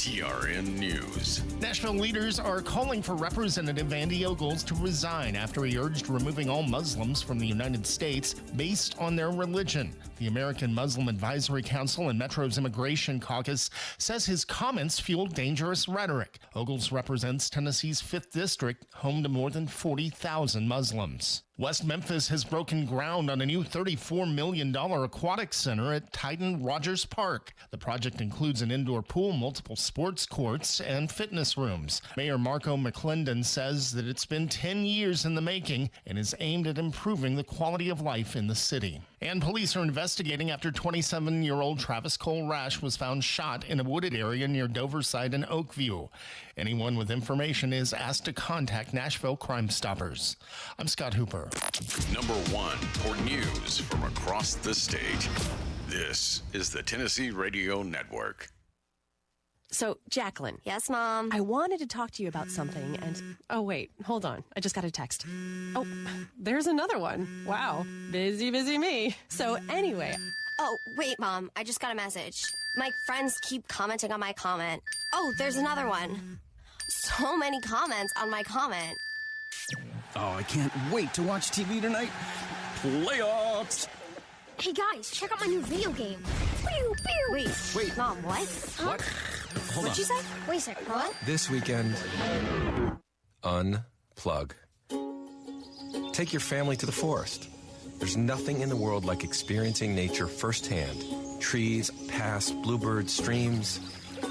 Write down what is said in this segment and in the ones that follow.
TRN News. National leaders are calling for Representative Andy Ogles to resign after he urged removing all Muslims from the United States based on their religion. The American Muslim Advisory Council and Metro's Immigration Caucus says his comments fueled dangerous rhetoric. Ogles represents Tennessee's 5th District, home to more than 40,000 Muslims. West Memphis has broken ground on a new $34 million aquatic center at Titan Rogers Park. The project includes an indoor pool, multiple sports courts, and fitness rooms. Mayor Marco McClendon says that it's been 10 years in the making and is aimed at improving the quality of life in the city. And police are investigating after 27-year-old Travis Cole Rash was found shot in a wooded area near Doverside and Oakview. Anyone with information is asked to contact Nashville Crime Stoppers. I'm Scott Hooper. Number 1 for news from across the state. This is the Tennessee Radio Network. So, Jacqueline. Yes, Mom? I wanted to talk to you about something and... Oh, wait. Hold on. I just got a text. Oh, there's another one. Wow. Busy me. So, anyway... Oh, wait, Mom. I just got a message. My friends keep commenting on my comment. Oh, there's another one. So many comments on my comment. Oh, I can't wait to watch TV tonight. Playoffs! Hey, guys, check out my new video game. Pew, pew. Wait. Mom, what? What? Hold What'd on. you say? Wait a second. What? This weekend, unplug. Take your family to the forest. There's nothing in the world like experiencing nature firsthand. Trees, paths, bluebirds, streams.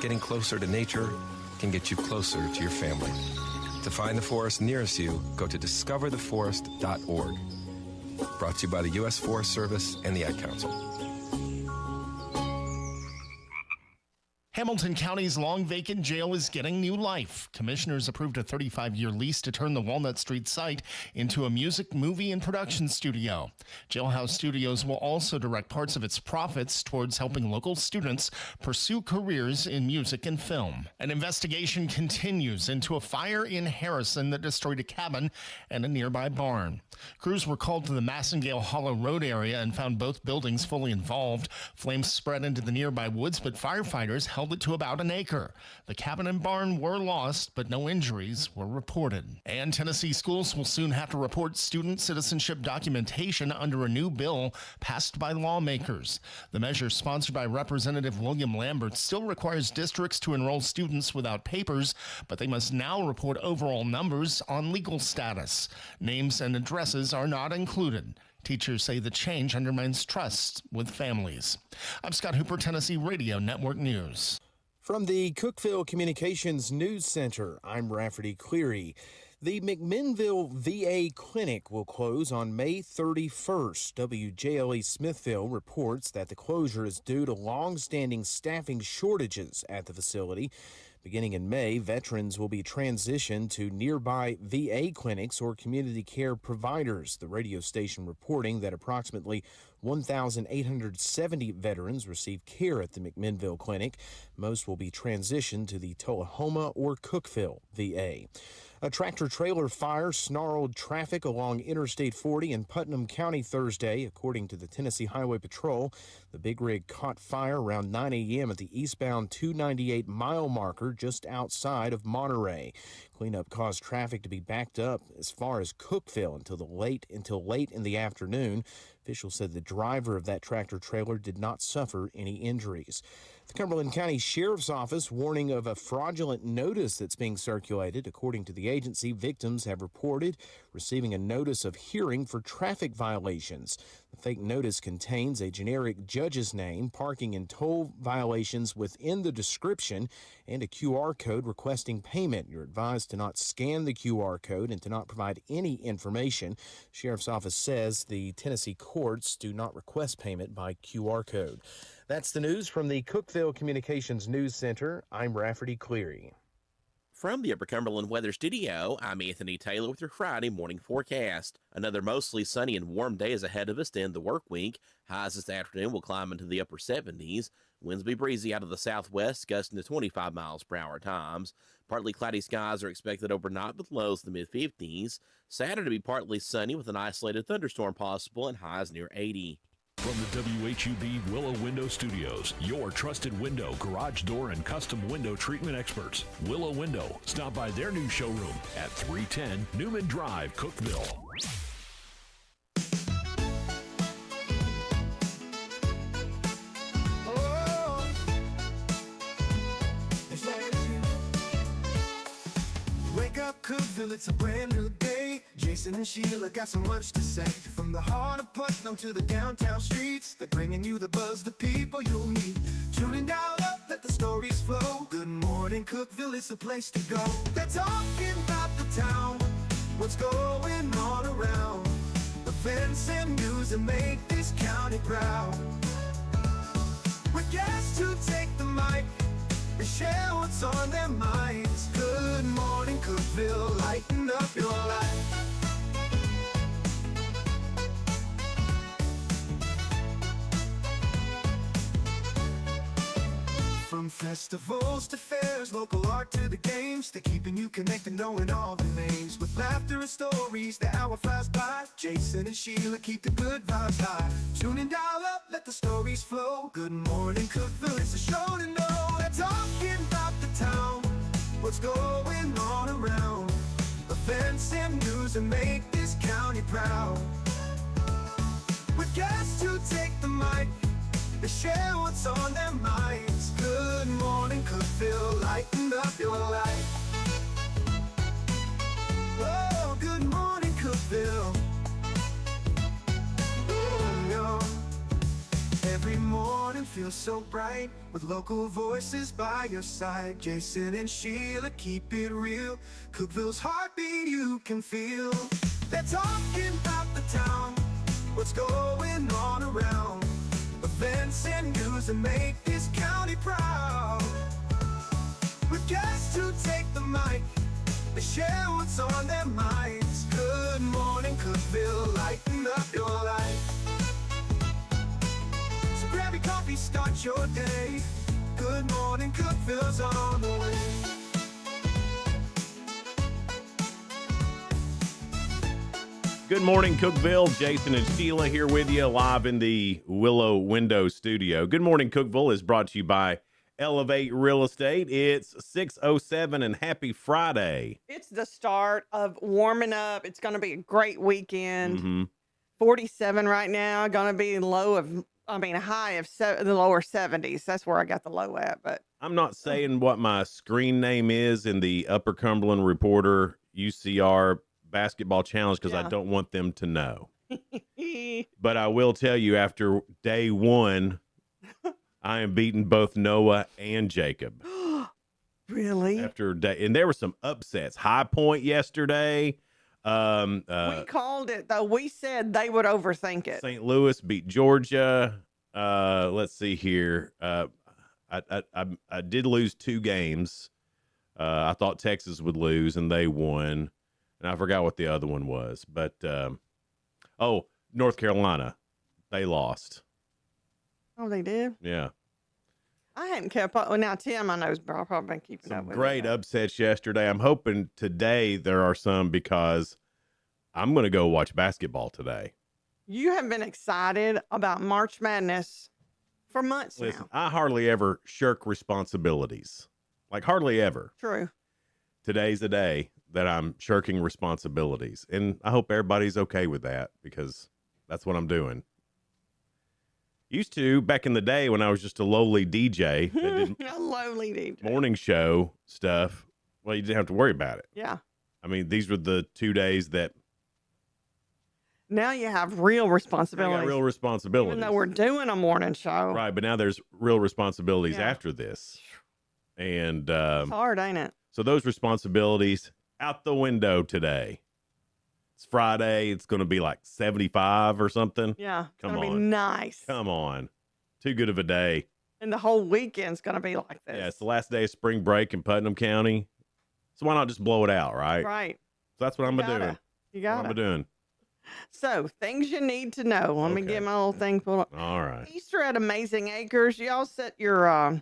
Getting closer to nature can get you closer to your family. To find the forest nearest you, go to discovertheforest.org. Brought to you by the U.S. Forest Service and the Ad Council. Hamilton County's long-vacant jail is getting new life. Commissioners approved a 35-year lease to turn the Walnut Street site into a music, movie, and production studio. Jailhouse Studios will also direct parts of its profits towards helping local students pursue careers in music and film. An investigation continues into a fire in Harrison that destroyed a cabin and a nearby barn. Crews were called to the Massengale Hollow Road area and found both buildings fully involved. Flames spread into the nearby woods, but firefighters held it to about an acre. The cabin and barn were lost, but no injuries were reported. And Tennessee schools will soon have to report student citizenship documentation under a new bill passed by lawmakers. The measure, sponsored by Representative William Lambert, still requires districts to enroll students without papers, but they must now report overall numbers on legal status. Names and addresses are not included. Teachers say the change undermines trust with families. I'm Scott Hooper, Tennessee Radio Network News. From the Cookeville Communications News Center, I'm Rafferty Cleary. The McMinnville VA Clinic will close on May 31st. WJLE Smithville reports that the closure is due to long-standing staffing shortages at the facility. Beginning in May, veterans will be transitioned to nearby VA clinics or community care providers. The radio station reporting that approximately 1,870 veterans receive care at the McMinnville Clinic. Most will be transitioned to the Tullahoma or Cookeville VA. A tractor-trailer fire snarled traffic along Interstate 40 in Putnam County Thursday. According to the Tennessee Highway Patrol, the big rig caught fire around 9 a.m. at the eastbound 298 mile marker just outside of Monterey. Cleanup caused traffic to be backed up as far as Cookeville until late in the afternoon. Officials said the driver of that tractor-trailer did not suffer any injuries. The Cumberland County Sheriff's Office warning of a fraudulent notice that's being circulated. According to the agency, victims have reported receiving a notice of hearing for traffic violations. The fake notice contains a generic judge's name, parking and toll violations within the description, and a QR code requesting payment. You're advised to not scan the QR code and to not provide any information. Sheriff's Office says the Tennessee courts do not request payment by QR code. That's the news from the Cookeville Communications News Center. I'm Rafferty Cleary. From the Upper Cumberland Weather Studio, I'm Anthony Taylor with your Friday morning forecast. Another mostly sunny and warm day is ahead of us to end the work week. Highs this afternoon will climb into the upper 70s. Winds will be breezy out of the southwest, gusting to 25 miles per hour times. Partly cloudy skies are expected overnight with lows in the mid-50s. Saturday to be partly sunny with an isolated thunderstorm possible and highs near 80. From the WHUB Willow Window Studios, your trusted window, garage door, and custom window treatment experts. Willow Window. Stop by their new showroom at 310 Newman Drive, Cookeville. Wake up, Cookeville, it's a brand new day. Jason and Sheila got so much to say. From the heart of Putnam to the downtown streets, they're bringing you the buzz, the people you'll meet. Tuning dial up, let the stories flow. Good morning, Cookeville, it's the place to go. They're talking about the town, what's going on around. Events and news that make this county proud. With guests who take the mic, they share what's on their minds. Good morning, Cookeville, lighten up your life. From festivals to fairs, local art to the games, they're keeping you connected, knowing all the names. With laughter and stories, the hour flies by. Jason and Sheila keep the good vibes high. Tune in, dial up, let the stories flow. Good morning, Cookeville, it's a show to know. They're talking about the town, what's going on around. Events and news that make this county proud. With guests who take the mic, they share what's on their minds. Good morning, Cookeville, lighten up your life. Oh, good morning, Cookeville. Oh, no. Every morning feels so bright, with local voices by your side. Jason and Sheila keep it real. Cookeville's heartbeat you can feel. They're talking about the town, what's going on around. Events and news that make this county proud. With guests who take the mic, they share what's on their minds. Good morning, Cookeville, lighten up your life. So grab your coffee, start your day. Good morning, Cookeville's on the way. Good morning, Cookeville. Jason and Sheila here with you live in the Willow Window Studio. Good morning, Cookeville is brought to you by Elevate Real Estate. It's 6:07 and happy Friday. It's the start of warming up. It's going to be a great weekend. Mm-hmm. 47 right now. Going to be a high of the lower 70s. That's where I got the low at. But I'm not saying what my screen name is in the Upper Cumberland Reporter UCR basketball challenge because I don't want them to know. But I will tell you, after day one, I am beating both Noah and Jacob. Really? After day, and there were some upsets. High Point yesterday. We called it, though. We said they would overthink it. St. Louis beat Georgia. Let's see here. I did lose 2 games. I thought Texas would lose, and they won. And I forgot what the other one was. But, North Carolina. They lost. Oh, they did? Yeah. I hadn't kept up. Well, now, Tim, I know, has probably been keeping up with great upsets yesterday. I'm hoping today there are some because I'm going to go watch basketball today. You have been excited about March Madness for months Listen, now. I hardly ever shirk responsibilities. Like, hardly ever. True. Today's a day that I'm shirking responsibilities. And I hope everybody's okay with that because that's what I'm doing. Used to, back in the day when I was just a lowly DJ that did A lowly DJ. morning show stuff, well, you didn't have to worry about it. Yeah. I mean, these were the 2 days that Now you have real responsibilities. I got real responsibilities. Even though we're doing a morning show. Right, but now there's real responsibilities after this. And It's hard, ain't it? so those responsibilities out the window today. It's Friday. It's going to be like 75 or something. Yeah. It's Come going to be on. nice. Come on. Too good of a day. And the whole weekend's going to be like this. Yeah, it's the last day of spring break in Putnam County. So why not just blow it out, right? Right. So that's what I'm doing. You What got I'm it. doing. So, things you need to know. Let me get my little thing pulled up. All right. Easter at Amazing Acres. Y'all set your,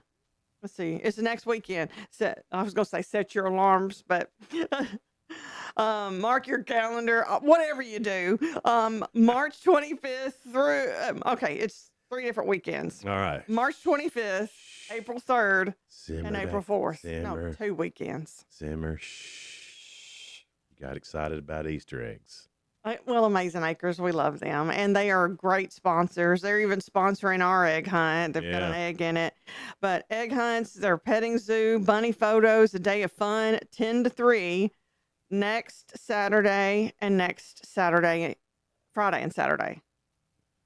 let's see, it's the next weekend. I was going to say set your alarms, but Mark your calendar, whatever you do. March 25th through, okay, it's 3 different weekends. All right. March 25th, April 3rd, Simmer and down. April 4th. Simmer. No, 2 weekends. Simmer. Shh. You got excited about Easter eggs. Well, Amazing Acres, we love them, and they are great sponsors. They're even sponsoring our egg hunt. They've got an egg in it. But egg hunts, their petting zoo, bunny photos, a day of fun, 10 to 3, next Saturday and next Saturday, Friday and Saturday,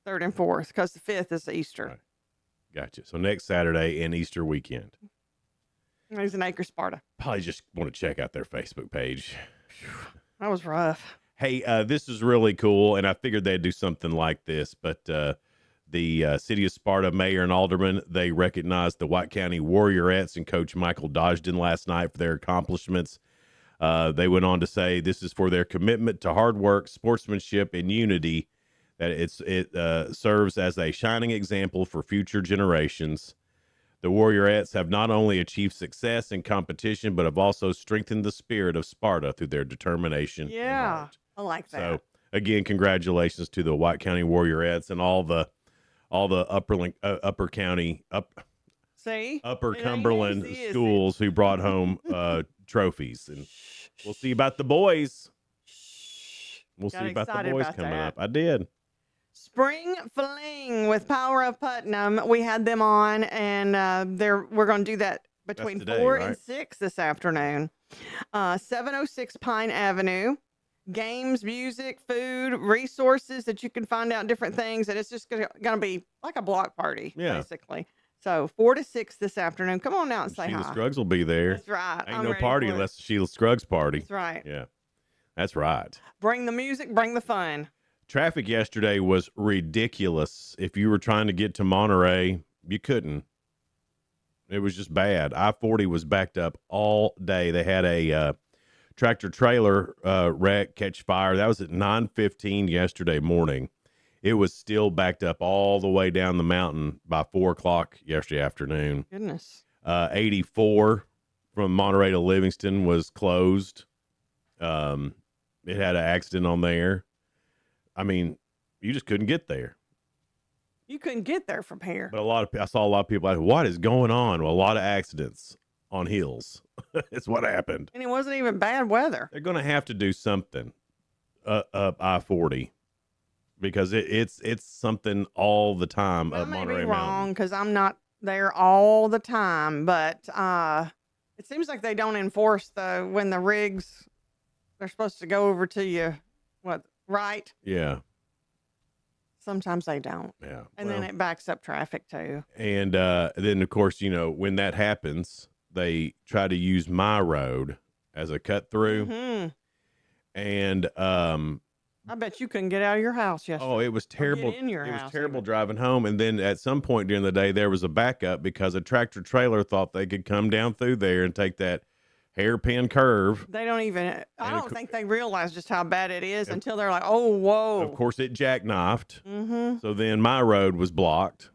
3rd and 4th, because the 5th is Easter. Right. Gotcha. So next Saturday and Easter weekend. Amazing Acres, Sparta. Probably just want to check out their Facebook page. That was rough. Hey, this is really cool, and I figured they'd do something like this, but the City of Sparta mayor and aldermen, they recognized the White County Warriorettes and Coach Michael Dodgden last night for their accomplishments. They went on to say this is for their commitment to hard work, sportsmanship, and unity, that it serves as a shining example for future generations. The Warriorettes have not only achieved success in competition, but have also strengthened the spirit of Sparta through their determination. Yeah, I like that. So again, congratulations to the White County Warriorettes and all the upper Cumberland schools who brought home trophies. And we'll see about the boys. We'll see about the boys coming up. I did. Spring Fling with Power of Putnam. We had them on, and we're going to do that between today, 4 right? and 6 this afternoon. 706 Pine Avenue. Games, music, food, resources that you can find out different things. And it's just going to be like a block party, basically. So 4 to 6 this afternoon. Come on out and say Sheila hi. Scruggs will be there. That's right. Ain't I'm no ready party for it. unless it's Sheila Scruggs party. That's right. Yeah, that's right. Bring the music, bring the fun. Traffic yesterday was ridiculous. If you were trying to get to Monterey, you couldn't. It was just bad. I-40 was backed up all day. They had a tractor trailer wreck catch fire. That was at 9:15 yesterday morning. It was still backed up all the way down the mountain by 4 o'clock yesterday afternoon. Goodness. 84 from Monterey to Livingston was closed. It had an accident on there. I mean, you just couldn't get there. You couldn't get there from here. But I saw a lot of people like, what is going on? Well, a lot of accidents on hills. It's what happened. And it wasn't even bad weather. They're going to have to do something up I-40 because it's something all the time up Monterey Mountain. I may be wrong because I'm not there all the time, but it seems like they don't enforce when the rigs, they're supposed to go over to you, right? Yeah. Sometimes they don't. Yeah. And then it backs up traffic too. And then, of course, when that happens, they try to use my road as a cut through. Mm-hmm. And I bet you couldn't get out of your house yesterday. oh, it was terrible. In your It house, was terrible driving home. And then at some point during the day, there was a backup because a tractor trailer thought they could come down through there and take that hairpin curve. They don't even, I don't think they realize just how bad it is until they're like, oh, whoa. Of course, it jackknifed. Mm-hmm. So then my road was blocked.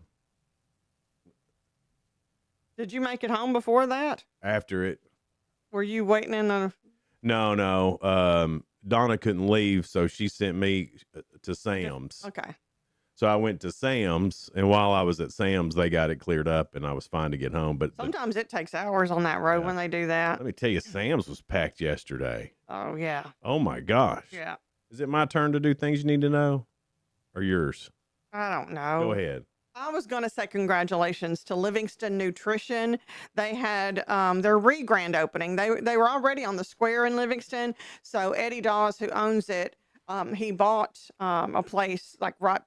Did you make it home before that? After it. Were you waiting in a... No. Donna couldn't leave, so she sent me to Sam's. Okay. So I went to Sam's, and while I was at Sam's, they got it cleared up, and I was fine to get home. But sometimes it takes hours on that road when they do that. Let me tell you, Sam's was packed yesterday. Oh, yeah. Oh, my gosh. Yeah. Is it my turn to do things you need to know, or yours? I don't know. Go ahead. I was going to say congratulations to Livingston Nutrition. They had their grand opening. They were already on the square in Livingston. So Eddie Dawes, who owns it, he bought a place like right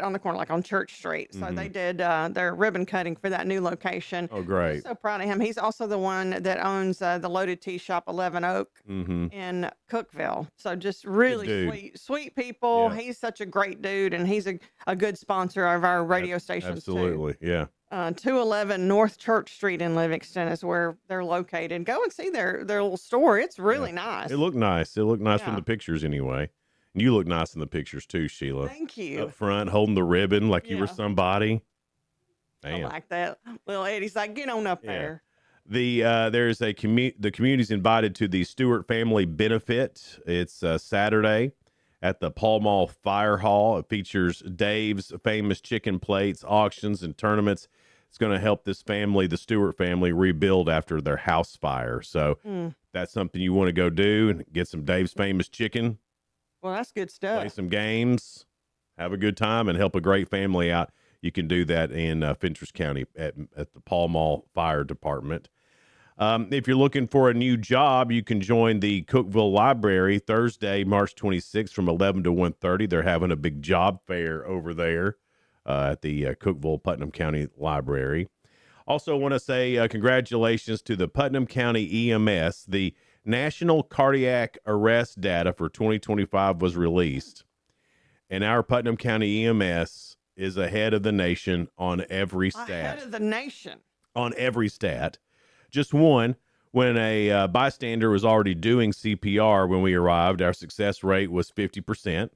on the corner, like on Church Street. So they did their ribbon cutting for that new location. Oh, great. So proud of him. He's also the one that owns the Loaded Tea Shop 11 Oak in Cookeville. So just really sweet people. Yeah. He's such a great dude, and he's a good sponsor of our radio stations Absolutely, too. Yeah. 211 North Church Street in Livingston is where they're located. Go and see their little store. It's really nice. It looked nice. It looked nice from the pictures anyway. And you look nice in the pictures too, Sheila. Thank you. Up front, holding the ribbon like you were somebody. Man. I like that. Little Eddie's like, get on up there. There's the community's invited to the Stewart Family Benefit. It's Saturday at the Pall Mall Fire Hall. It features Dave's famous chicken plates, auctions, and tournaments. It's going to help this family, the Stewart family, rebuild after their house fire. So that's something you want to go do and get some Dave's famous chicken. Well, that's good stuff. Play some games, have a good time, and help a great family out. You can do that in Fentress County at the Pall Mall Fire Department. If you're looking for a new job, you can join the Cookeville Library Thursday, March 26th from 11 to 1:30. They're having a big job fair over there at the Cookeville Putnam County Library. Also want to say congratulations to the Putnam County EMS. The National Cardiac Arrest data for 2025 was released, and our Putnam County EMS is ahead of the nation on every stat. Ahead of the nation. On every stat. Just one, when a bystander was already doing CPR when we arrived, our success rate was 50%,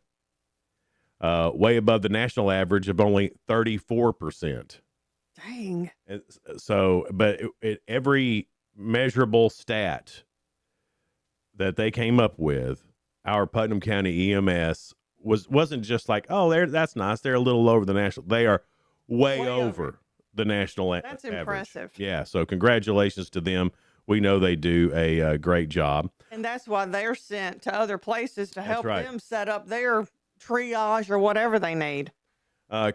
way above the national average of only 34%. Dang. So, but every measurable stat that they came up with, our Putnam County EMS wasn't just like, oh, that's nice. They're a little over the national. They are way over the national That's average. Impressive. Yeah, so congratulations to them. We know they do a great job. And that's why they're sent to other places to help right. them set up their triage or whatever they need.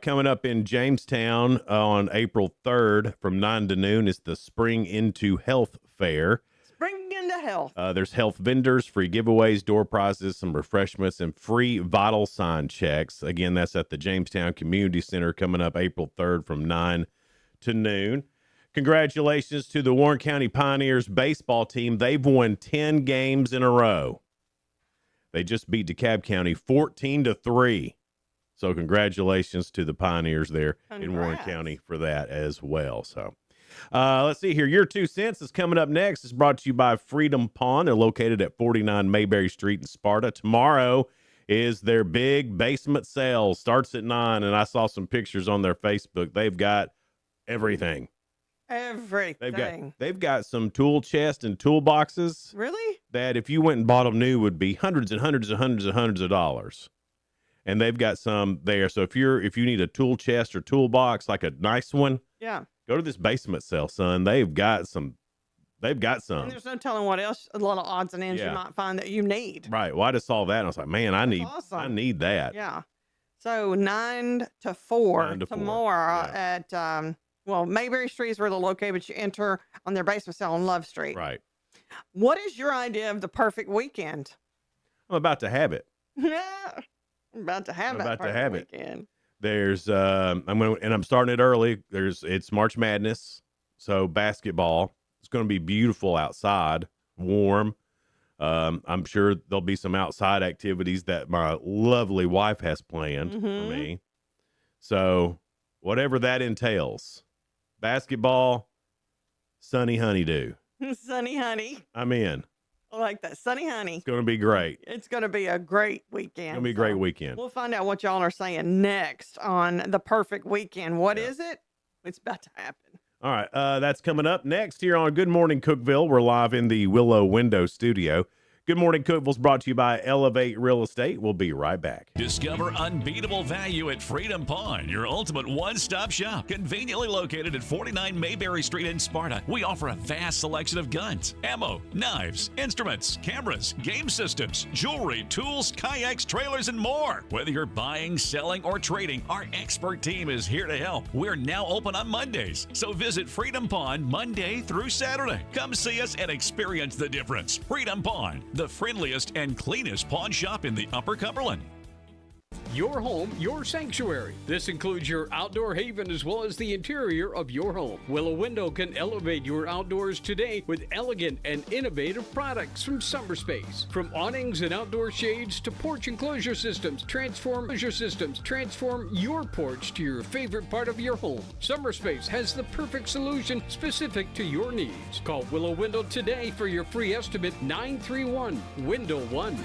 Coming up in Jamestown on April 3rd from 9 to noon is the Spring Into Health Fair. Spring into health. There's health vendors, free giveaways, door prizes, some refreshments, and free vital sign checks. Again, that's at the Jamestown Community Center coming up April 3rd from 9 to noon. Congratulations to the Warren County Pioneers baseball team. They've won 10 games in a row. They just beat DeKalb County 14-3. So congratulations to the Pioneers there in Warren County for that as well. So let's see here. Your 2 cents is coming up next. It's brought to you by Freedom Pond. They're located at 49 Mayberry Street in Sparta. Tomorrow is their big basement sale. Starts at 9, and I saw some pictures on their Facebook. They've got everything. They've got some tool chests and toolboxes. Really? That if you went and bought them new would be hundreds and hundreds and hundreds and hundreds of dollars. And they've got some there. So if you need a tool chest or toolbox, like a nice one, yeah, go to this basement sale, son. They've got some. And there's no telling what else, a lot of odds and ends you might find that you need. Right. Well, I just saw that and I was like, man, I need that. Yeah. So 9 to 4 tomorrow at Mayberry Street is where they're located, but you enter on their basement sale on Love Street. Right. What is your idea of the perfect weekend? I'm about to have it. Yeah. I'm about to have it. Weekend. There's I'm starting it early. It's March Madness, so basketball. It's going to be beautiful outside, warm. I'm sure there'll be some outside activities that my lovely wife has planned for me. So whatever that entails, basketball, sunny honeydew. Sunny honey. I'm in. I like that. Sunny honey. It's going to be great. It's going to be a great weekend. It's going to be a great weekend. We'll find out what y'all are saying next on the perfect weekend. What is it? It's about to happen. All right. That's coming up next here on Good Morning Cookeville. We're live in the Willow Window Studio. Good Morning Cookeville is brought to you by Elevate Real Estate. We'll be right back. Discover unbeatable value at Freedom Pond, your ultimate one-stop shop. Conveniently located at 49 Mayberry Street in Sparta, we offer a vast selection of guns, ammo, knives, instruments, cameras, game systems, jewelry, tools, kayaks, trailers, and more. Whether you're buying, selling, or trading, our expert team is here to help. We're now open on Mondays, so visit Freedom Pond Monday through Saturday. Come see us and experience the difference. Freedom Pond, the friendliest and cleanest pawn shop in the Upper Cumberland. Your home, your sanctuary. This includes your outdoor haven as well as the interior of your home. Willow Window can elevate your outdoors today with elegant and innovative products from SummerSpace. From awnings and outdoor shades to porch enclosure systems, transform your porch to your favorite part of your home. SummerSpace has the perfect solution specific to your needs. Call Willow Window today for your free estimate 931-WINDOW-1.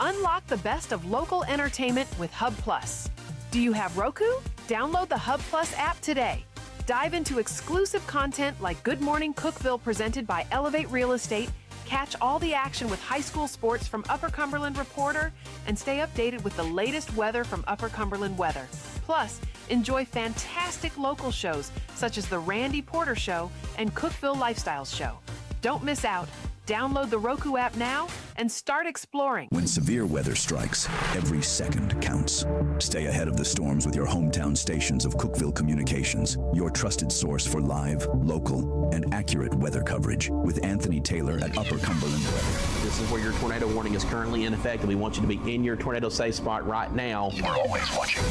Unlock the best of local entertainment with Hub Plus. Do you have Roku? Download the Hub Plus app today. Dive into exclusive content like Good Morning Cookeville presented by Elevate Real Estate, catch all the action with high school sports from Upper Cumberland Reporter, and stay updated with the latest weather from Upper Cumberland Weather. Plus, enjoy fantastic local shows such as The Randy Porter Show and Cookeville Lifestyles Show. Don't miss out. Download the Roku app now and start exploring. When severe weather strikes, every second counts. Stay ahead of the storms with your hometown stations of Cookeville Communications, your trusted source for live, local, and accurate weather coverage with Anthony Taylor at Upper Cumberland Weather. This is where your tornado warning is currently in effect, and we want you to be in your tornado safe spot right now. We're always watching.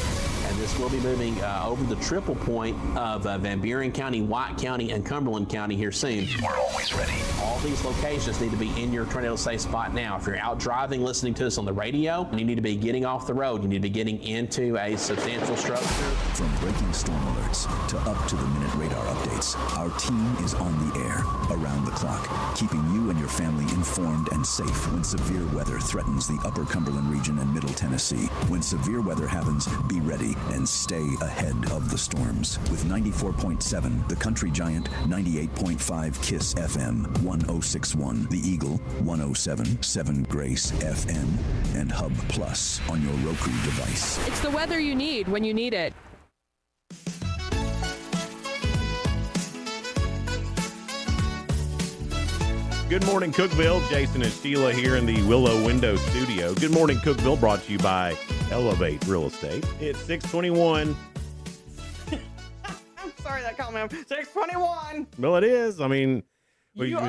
And this will be moving over the triple point of Van Buren County, White County, and Cumberland County here soon. We're always ready. All these locations need to be in your tornado safe spot now. If you're out driving, listening to us on the radio, you need to be getting off the road. You need to be getting into a substantial structure. From breaking storm alerts to up-to-the-minute radar updates, our team is on the air, around the clock, keeping you and your family informed and safe when severe weather threatens the Upper Cumberland region and Middle Tennessee. When severe weather happens, be ready and stay ahead of the storms. With 94.7, The Country Giant, 98.5 KISS FM, 106.1 The Eagle, 107.7 Grace FM, and Hub Plus on your Roku device. It's the weather you need when you need it. Good morning, Cookeville. Jason and Sheila here in the Willow Window Studio. Good morning, Cookeville, brought to you by Elevate Real Estate. It's 6:21. I'm sorry that called me up. 6:21. Well, it is. I mean, you're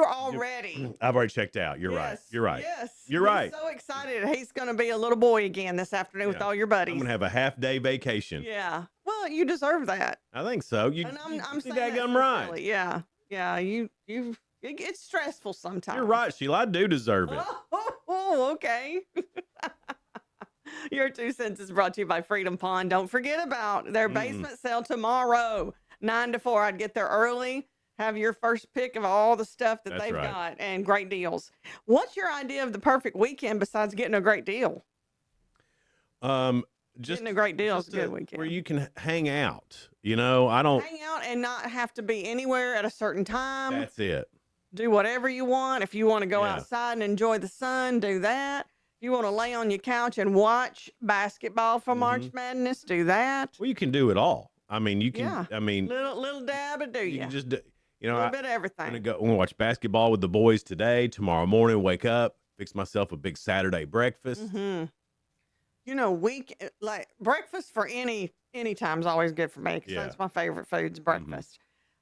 already. I've already checked out. You're right. You're right. Yes. You're right. So excited. He's going to be a little boy again this afternoon with all your buddies. I'm going to have a half-day vacation. Yeah. Well, you deserve that. I think so. I'm see saying that right. Silly. Yeah. Yeah. It's stressful sometimes. You're right, Sheila. I do deserve it. Oh, okay. Your 2 cents is brought to you by Freedom Pond. Don't forget about their basement sale tomorrow, 9 to 4. I'd get there early, have your first pick of all the stuff that they've got, and great deals. What's your idea of the perfect weekend besides getting a great deal? Just getting a great deal is a good weekend. Where you can hang out. You know, I don't hang out and not have to be anywhere at a certain time. That's it. Do whatever you want. If you want to go outside and enjoy the sun, do that. If you want to lay on your couch and watch basketball for March Madness, do that. Well, you can do it all. I mean, you can. Yeah. I mean, little dab of do you can just do. You know, a little bit of everything. I'm gonna watch basketball with the boys today. Tomorrow morning, wake up, fix myself a big Saturday breakfast. Mm-hmm. You know, like breakfast for any time is always good for me because that's my favorite food's breakfast.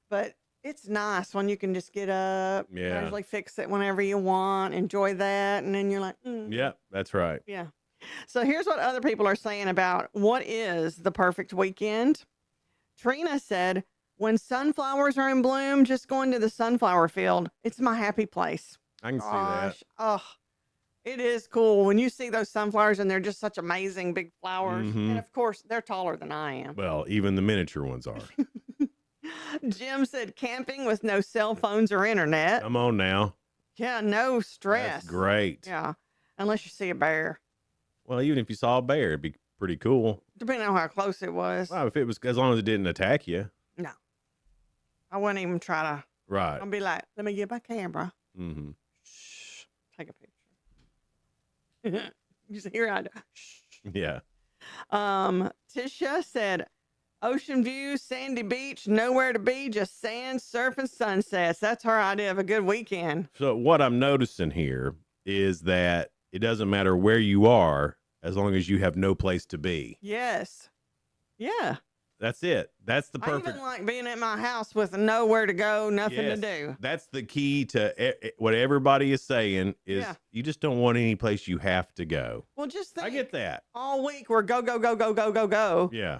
But it's nice when you can just get up, usually fix it whenever you want, enjoy that, and then you're like, Yeah, that's right. Yeah. So here's what other people are saying about what is the perfect weekend. Trina said, when sunflowers are in bloom, just going to the sunflower field. It's my happy place. I can see that. Oh, it is cool when you see those sunflowers and they're just such amazing big flowers. And of course, they're taller than I am. Well, even the miniature ones are. Jim said camping with no cell phones or internet. Come on now. Yeah, no stress. That's great. Yeah, unless you see a bear. Well, even if you saw a bear, it'd be pretty cool. Depending on how close it was. Well, if it was, as long as it didn't attack you. No. I wouldn't even try to. Right. I'll be like, let me get my camera. Mm-hmm. Shh. Take a picture. You see here I do. Shh. Yeah. Tisha said, ocean view, sandy beach, nowhere to be, just sand, surf, and sunsets. That's her idea of a good weekend. So what I'm noticing here is that it doesn't matter where you are as long as you have no place to be. Yes. Yeah. That's it. That's the perfect. I even like being at my house with nowhere to go, nothing to do. That's the key to what everybody is saying is you just don't want any place you have to go. Well, just think. I get that. All week we're go, go, go, go, go, go, go. Yeah.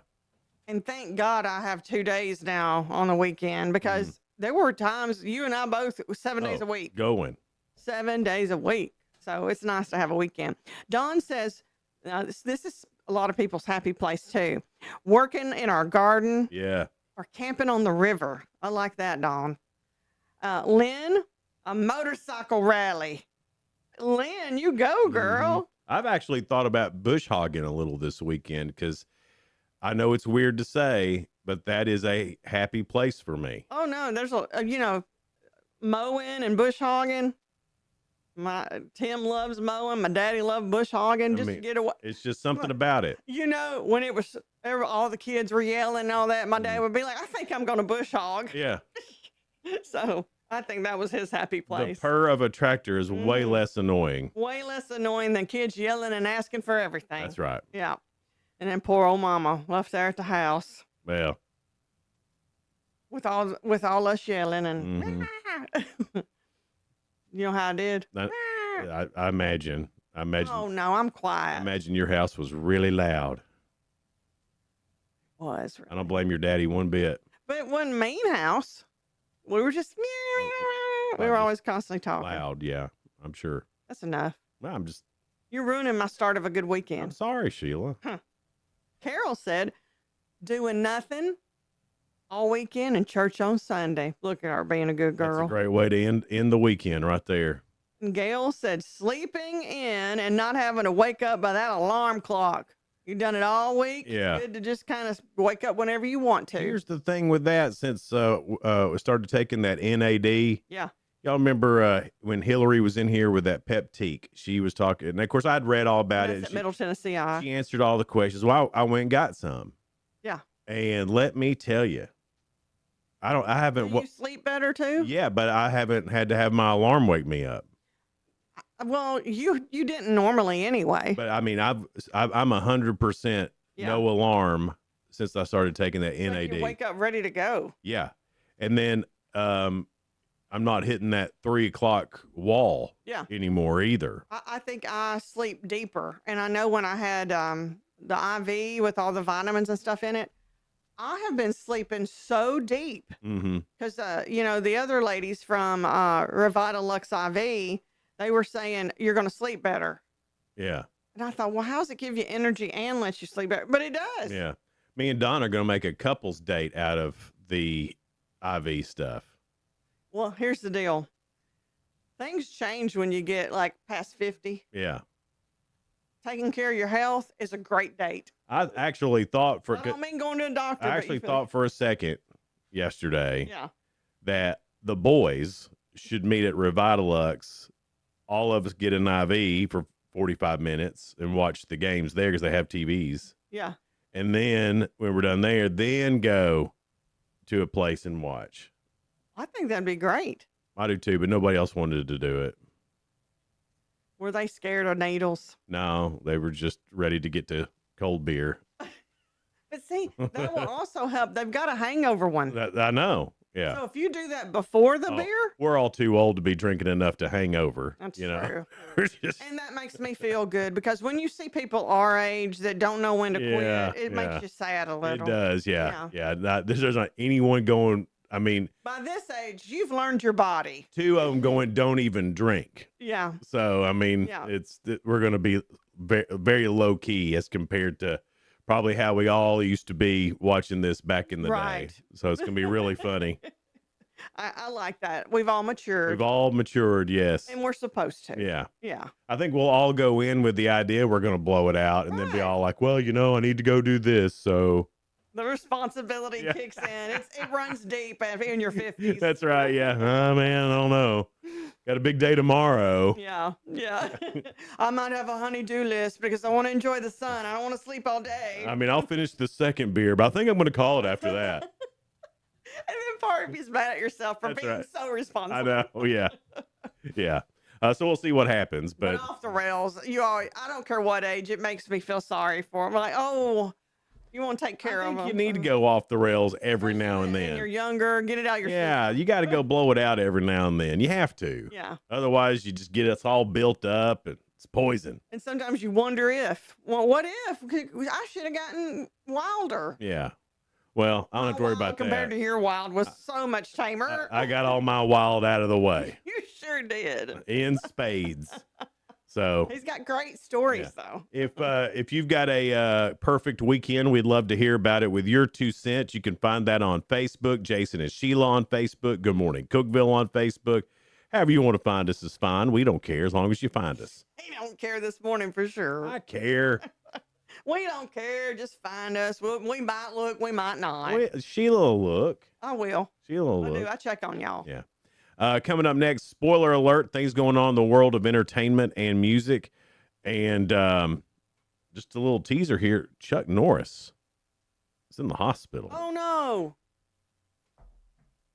And thank God I have 2 days now on the weekend because there were times you and I both, 7 days a week. Going. 7 days a week. So it's nice to have a weekend. Dawn says, this is a lot of people's happy place too. Working in our garden. Yeah. Or camping on the river. I like that, Dawn. Lynn, a motorcycle rally. Lynn, you go, girl. I've actually thought about bush hogging a little this weekend because I know it's weird to say, but that is a happy place for me. Oh no, there's mowing and bush hogging. Tim loves mowing. My daddy loved bush hogging to get away. It's just something about it. When it was all the kids were yelling and all that, my dad would be like, I think I'm going to bush hog. Yeah. So I think that was his happy place. The purr of a tractor is way less annoying. Way less annoying than kids yelling and asking for everything. That's right. Yeah. And then poor old mama left there at the house. Well. With all us yelling and you know how I did? I imagine. Oh no, I'm quiet. I imagine your house was really loud. Was. Really. I don't blame your daddy one bit. But it wasn't mean house. We were just we were always constantly talking. Loud, yeah. I'm sure. That's enough. Well, You're ruining my start of a good weekend. I'm sorry, Sheila. Huh. Carol said, doing nothing all weekend and church on Sunday. Look at her being a good girl. That's a great way to end the weekend right there. And Gail said, sleeping in and not having to wake up by that alarm clock. You've done it all week. Yeah. It's good to just kind of wake up whenever you want to. Here's the thing with that, since we started taking that NAD. Yeah. Y'all remember when Hillary was in here with that Peptique? She was talking, and of course I'd read all about it. Middle Tennessee Eye. She answered all the questions. Well, I went and got some. Yeah. And let me tell you, I haven't. Do you sleep better too? Yeah, but I haven't had to have my alarm wake me up. Well, you didn't normally anyway. But I mean, I'm 100% no alarm since I started taking that NAD. You wake up ready to go. Yeah, and then I'm not hitting that 3 o'clock wall anymore either. I think I sleep deeper, and I know when I had the IV with all the vitamins and stuff in it, I have been sleeping so deep because the other ladies from Revitalux IV, they were saying you're going to sleep better. Yeah. And I thought, well, how does it give you energy and let you sleep better? But it does. Yeah. Me and Don are going to make a couples date out of the IV stuff. Well, here's the deal. Things change when you get like past 50. Yeah. Taking care of your health is a great date. I actually thought I don't mean going to a doctor. I actually thought for a second yesterday Yeah. that the boys should meet at Revitalux. All of us get an IV for 45 minutes and watch the games there because they have TVs. Yeah. And then when we're done there, then go to a place and watch. I think that'd be great. I do too, but nobody else wanted to do it. Were they scared of needles? No, they were just ready to get to cold beer. But see, that will also help. They've got a hangover one. I know. Yeah. So if you do that before the beer, we're all too old to be drinking enough to hang over. That's true. And that makes me feel good because when you see people our age that don't know when to quit, it makes you sad a little. It does. Yeah. There's not anyone going. I mean, by this age, you've learned your body. 2 of them going, don't even drink. Yeah. So, I mean, we're going to be very, very low key as compared to probably how we all used to be watching this back in the day. So it's going to be really funny. I like that. We've all matured. We've all matured, yes. And we're supposed to. Yeah. Yeah. I think we'll all go in with the idea we're going to blow it out and then be all like, well, I need to go do this. So the responsibility kicks in. It runs deep in your 50s. That's right. Yeah. Oh, man, I don't know. Got a big day tomorrow. Yeah. I might have a honey-do list because I want to enjoy the sun. I don't want to sleep all day. I mean, I'll finish the second beer, but I think I'm going to call it after that. And then part of you's mad at yourself for being so responsible. I know. Yeah. Yeah. So we'll see what happens. But off the rails, I don't care what age, it makes me feel sorry for them. Like, oh, you want to take care of them. You need to go off the rails every now and then. When you're younger, get it out your system. Yeah, you got to go blow it out every now and then. You have to. Yeah. Otherwise, you just get us all built up and it's poison. And sometimes you wonder what if I should have gotten wilder. Yeah. Well, I don't have to worry about compared that. to your wild was so much tamer. I got all my wild out of the way. You sure did. In spades. So he's got great stories though. If you've got a perfect weekend, we'd love to hear about it with your 2 cents. You can find that on Facebook. Jason and Sheila on Facebook. Good Morning Cookeville on Facebook. However you want to find us is fine. We don't care as long as you find us. He don't care this morning for sure. I care. We don't care. Just find us. We might look. We might not. Sheila will look. I will. Sheila will I do. look. I check on y'all. Yeah. Coming up next, spoiler alert, things going on in the world of entertainment and music. And just a little teaser here, Chuck Norris is in the hospital. Oh, no.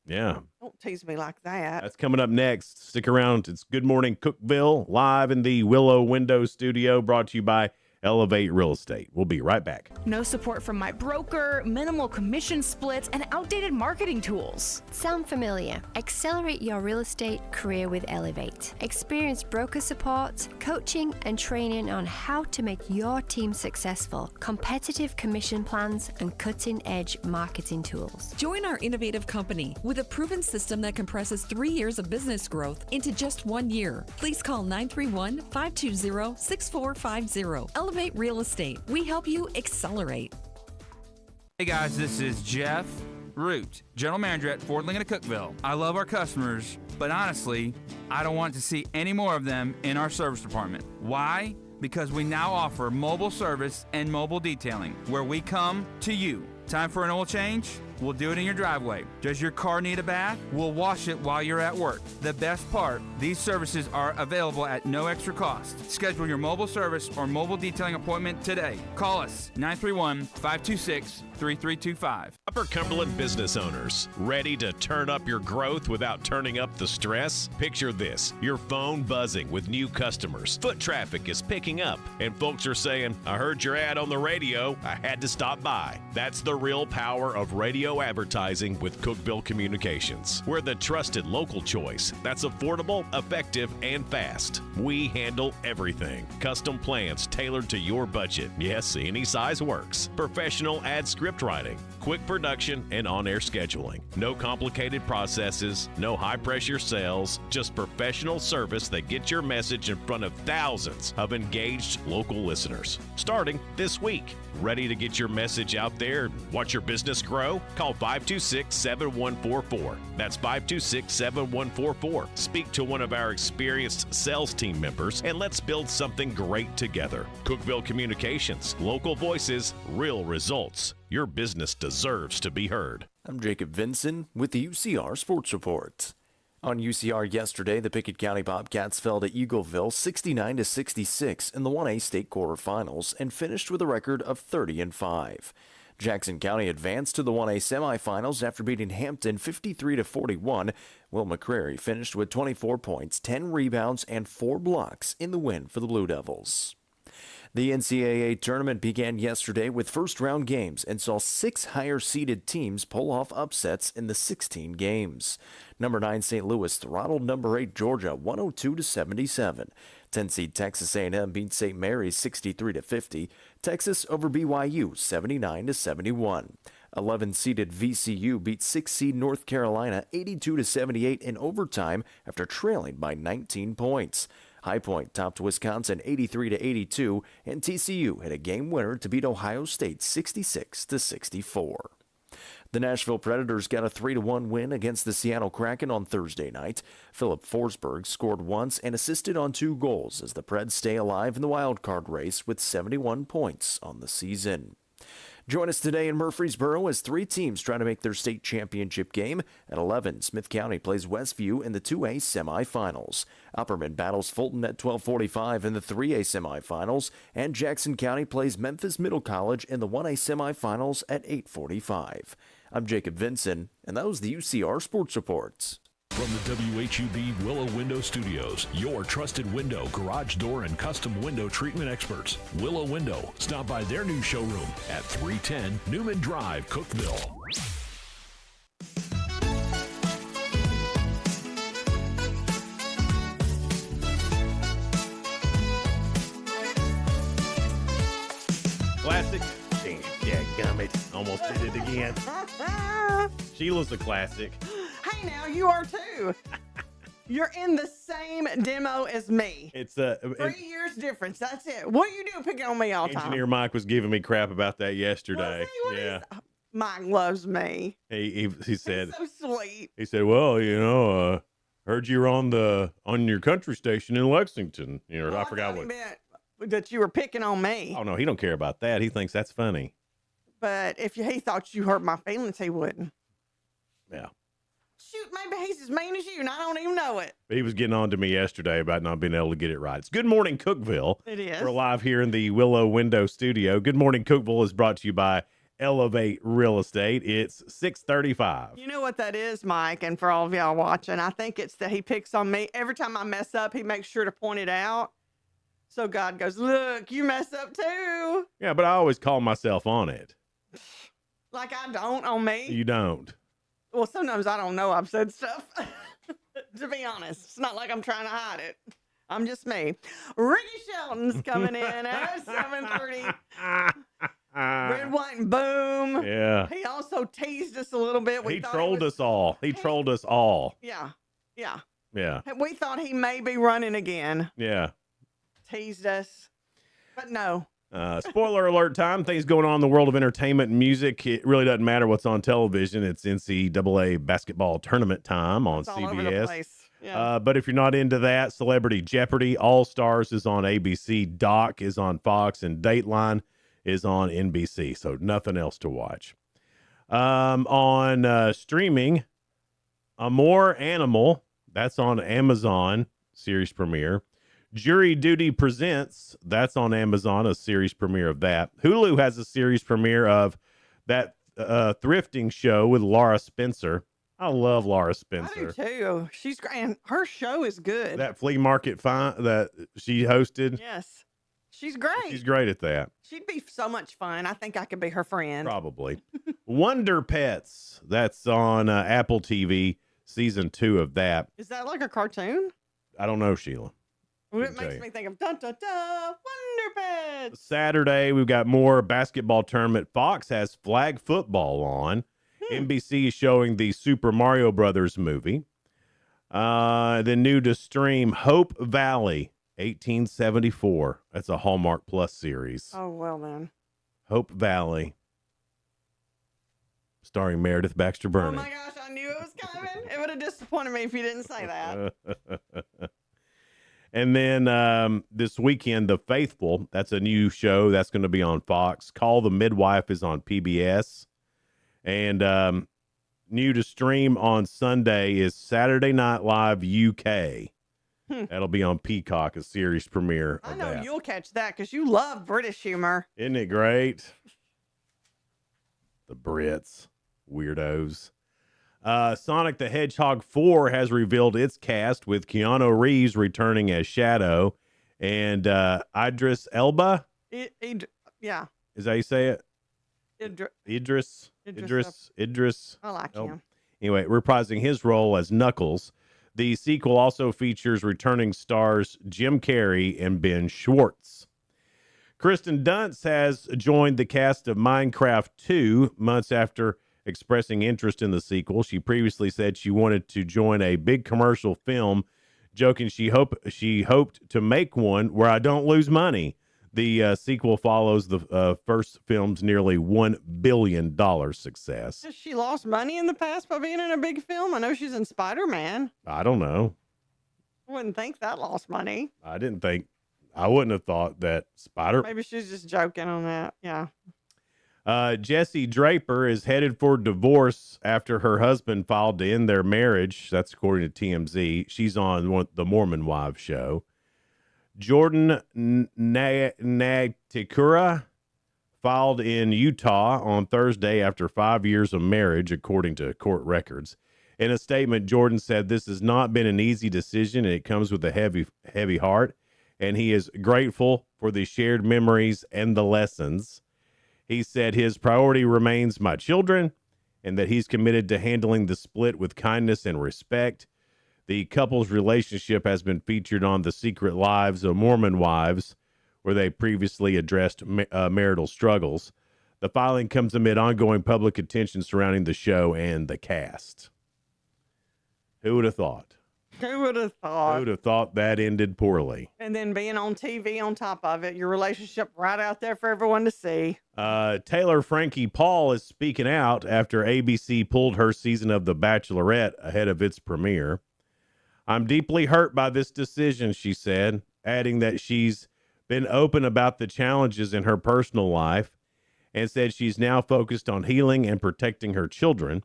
Yeah. Don't tease me like that. That's coming up next. Stick around. It's Good Morning Cookeville, live in the Willow Window Studio, brought to you by Elevate Real Estate. We'll be right back. No support from my broker, minimal commission splits, and outdated marketing tools. Sound familiar? Accelerate your real estate career with Elevate. Experience broker support, coaching, and training on how to make your team successful, competitive commission plans, and cutting-edge marketing tools. Join our innovative company with a proven system that compresses 3 years of business growth into just 1 year. Please call 931-520-6450. Elevate Real Estate. We help you accelerate. Hey guys, this is Jeff Root, General Manager at Ford Lincoln of Cookeville. I love our customers, but honestly, I don't want to see any more of them in our service department. Why? Because we now offer mobile service and mobile detailing, where we come to you. Time for an oil change? We'll do it in your driveway. Does your car need a bath? We'll wash it while you're at work. The best part, these services are available at no extra cost. Schedule your mobile service or mobile detailing appointment today. Call us 931-526-3325. Upper Cumberland business owners, ready to turn up your growth without turning up the stress? Picture this, your phone buzzing with new customers. Foot traffic is picking up, and folks are saying, I heard your ad on the radio, I had to stop by. That's the real power of radio advertising with Cookeville Communications. We're the trusted local choice that's affordable, effective, and fast. We handle everything. Custom plans tailored to your budget. Yes, any size works. Professional ad script writing, quick production, and on-air scheduling. No complicated processes, no high-pressure sales, just professional service that gets your message in front of thousands of engaged local listeners. Starting this week. Ready to get your message out there and watch your business grow? Call 526-7144. That's 526-7144. Speak to one of our experienced sales team members and let's build something great together. Cookeville Communications, local voices, real results. Your business deserves to be heard. I'm Jacob Vinson with the UCR Sports Report. On UCR yesterday, the Pickett County Bobcats fell to Eagleville 69-66 in the 1A state quarterfinals and finished with a record of 30-5. Jackson County advanced to the 1A semifinals after beating Hampton 53-41. Will McCrary finished with 24 points, 10 rebounds, and 4 blocks in the win for the Blue Devils. The NCAA tournament began yesterday with first-round games and saw 6 higher-seeded teams pull off upsets in the 16 games. Number 9 St. Louis throttled number 8 Georgia 102-77. 10-seed Texas A&M beat St. Mary's 63-50. Texas over BYU 79-71. 11-seeded VCU beat 6-seed North Carolina 82-78 in overtime after trailing by 19 points. High Point topped Wisconsin 83-82, and TCU hit a game winner to beat Ohio State 66-64. The Nashville Predators got a 3-1 win against the Seattle Kraken on Thursday night. Philip Forsberg scored once and assisted on 2 goals as the Preds stay alive in the wild card race with 71 points on the season. Join us today in Murfreesboro as 3 teams try to make their state championship game. At 11, Smith County plays Westview in the 2A semifinals. Upperman battles Fulton at 12:45 in the 3A semifinals, and Jackson County plays Memphis Middle College in the 1A semifinals at 8:45. I'm Jacob Vinson, and that was the UCR Sports Reports. From the WHUB Willow Window Studios, your trusted window, garage door, and custom window treatment experts. Willow Window. Stop by their new showroom at 310 Newman Drive, Cookeville. Classic. Yeah, gummit. Almost did it again. Sheila's a classic. Hey, now you are too. You're in the same demo as me. It's 3 years difference. That's it. What are you doing picking on me all the time? Engineer Mike was giving me crap about that yesterday. Yeah. Mike loves me. He said, He's so sweet. He said, well, heard you were on your country station in Lexington. I forgot what. that you were picking on me. Oh, no, he don't care about that. He thinks that's funny. But if he thought you hurt my feelings, he wouldn't. Yeah. Shoot, maybe he's as mean as you, and I don't even know it. He was getting on to me yesterday about not being able to get it right. It's Good Morning Cookeville. It is. We're live here in the Willow Window Studio. Good Morning Cookeville is brought to you by Elevate Real Estate. It's 6:35. You know what that is, Mike, and for all of y'all watching, I think it's that he picks on me. Every time I mess up, he makes sure to point it out. So God goes, look, you mess up too. Yeah, but I always call myself on it. Like I don't on me. You don't. Well, sometimes I don't know I've said stuff. To be honest, it's not like I'm trying to hide it. I'm just me. Ricky Shelton's coming in at 7:30. Red, white, and boom. Yeah. He also teased us a little bit. He trolled us all. He trolled us all. Yeah. Yeah. Yeah. We thought he may be running again. Yeah. Teased us. But no. Spoiler alert time. Things going on in the world of entertainment and music. It really doesn't matter what's on television. It's NCAA basketball tournament time on It's all over the CBS. place. Yeah. But if you're not into that, Celebrity Jeopardy, All Stars is on ABC, Doc is on Fox, and Dateline is on NBC. So nothing else to watch. On streaming, Amor Animal, that's on Amazon, series premiere. Jury Duty Presents, that's on Amazon, a series premiere of that. Hulu has a series premiere of that thrifting show with Laura Spencer. I love Laura Spencer. I do too. She's great. And her show is good. That flea market that she hosted. Yes. She's great. She's great at that. She'd be so much fun. I think I could be her friend. Probably. Wonder Pets, that's on Apple TV, season 2 of that. Is that like a cartoon? I don't know, Sheila. Well, it makes me think of dun dun dun Wonder Pets. Saturday, we've got more basketball tournament. Fox has flag football on. NBC is showing the Super Mario Brothers movie. Then new to stream, Hope Valley, 1874. That's a Hallmark Plus series. Oh, well then. Hope Valley, starring Meredith Baxter Oh Burney. my gosh, I knew it was coming. It would have disappointed me if you didn't say that. And then this weekend, The Faithful, that's a new show that's going to be on Fox. Call the Midwife is on PBS. And new to stream on Sunday is Saturday Night Live UK. That'll be on Peacock, a series premiere of I know that. you'll catch that because you love British humor. Isn't it great? The Brits, weirdos. Sonic the Hedgehog 4 has revealed its cast with Keanu Reeves returning as Shadow and Idris Elba. Yeah. Is that how you say it? Idris. Idris. I like him. Anyway, reprising his role as Knuckles. The sequel also features returning stars Jim Carrey and Ben Schwartz. Kristen Dunst has joined the cast of Minecraft 2 months after expressing interest in the sequel. She previously said she wanted to join a big commercial film, joking she hoped to make one where I don't lose money. The sequel follows the first film's nearly $1 billion success. Has she lost money in the past by being in a big film? I know she's in Spider-Man. I don't know. I wouldn't think that lost money. I wouldn't have thought that Maybe she's just joking on that. Yeah. Jessie Draper is headed for divorce after her husband filed to end their marriage. That's according to TMZ. She's on the Mormon Wives show. Jordan Nagtikura filed in Utah on Thursday after 5 years of marriage, according to court records. In a statement, Jordan said this has not been an easy decision and it comes with a heavy heart, and he is grateful for the shared memories and the lessons. He said his priority remains my children and that he's committed to handling the split with kindness and respect. The couple's relationship has been featured on The Secret Lives of Mormon Wives, where they previously addressed marital struggles. The filing comes amid ongoing public attention surrounding the show and the cast. Who would have thought? Who would have thought? Who would have thought that ended poorly? And then being on TV on top of it, your relationship right out there for everyone to see. Taylor Frankie Paul is speaking out after ABC pulled her season of The Bachelorette ahead of its premiere. I'm deeply hurt by this decision, she said, adding that she's been open about the challenges in her personal life and said she's now focused on healing and protecting her children.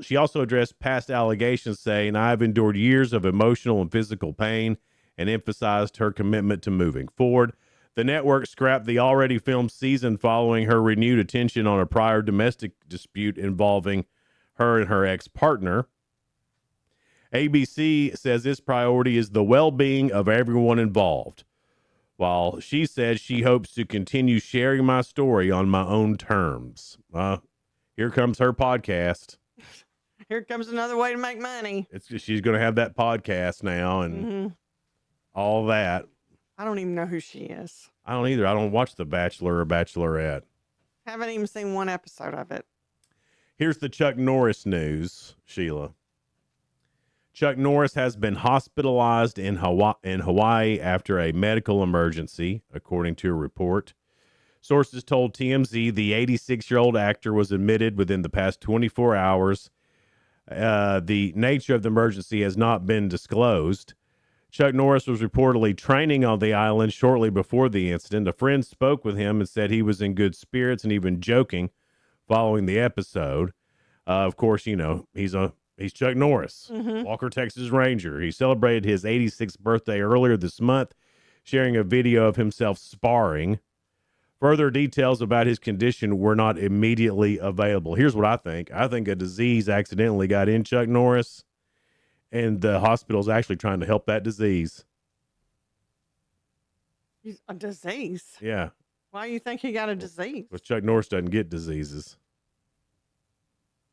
She also addressed past allegations, saying, I've endured years of emotional and physical pain, and emphasized her commitment to moving forward. The network scrapped the already filmed season following her renewed attention on a prior domestic dispute involving her and her ex-partner. ABC says its priority is the well-being of everyone involved, while she said she hopes to continue sharing my story on my own terms. Here comes her podcast. Here comes another way to make money. She's going to have that podcast now and all that. I don't even know who she is. I don't either. I don't watch The Bachelor or Bachelorette. Haven't even seen one episode of it. Here's the Chuck Norris news, Sheila. Chuck Norris has been hospitalized in Hawaii after a medical emergency, according to a report. Sources told TMZ the 86-year-old actor was admitted within the past 24 hours. The nature of the emergency has not been disclosed. Chuck Norris was reportedly training on the island shortly before the incident. A friend spoke with him and said he was in good spirits and even joking following the episode. Of course, you know, he's Chuck Norris, Walker, Texas Ranger. He celebrated his 86th birthday earlier this month, sharing a video of himself sparring. Further details about his condition were not immediately available. Here's what I think. I think a disease accidentally got in Chuck Norris, and the hospital's actually trying to help that disease. A disease? Yeah. Why do you think he got a disease? Because Chuck Norris doesn't get diseases.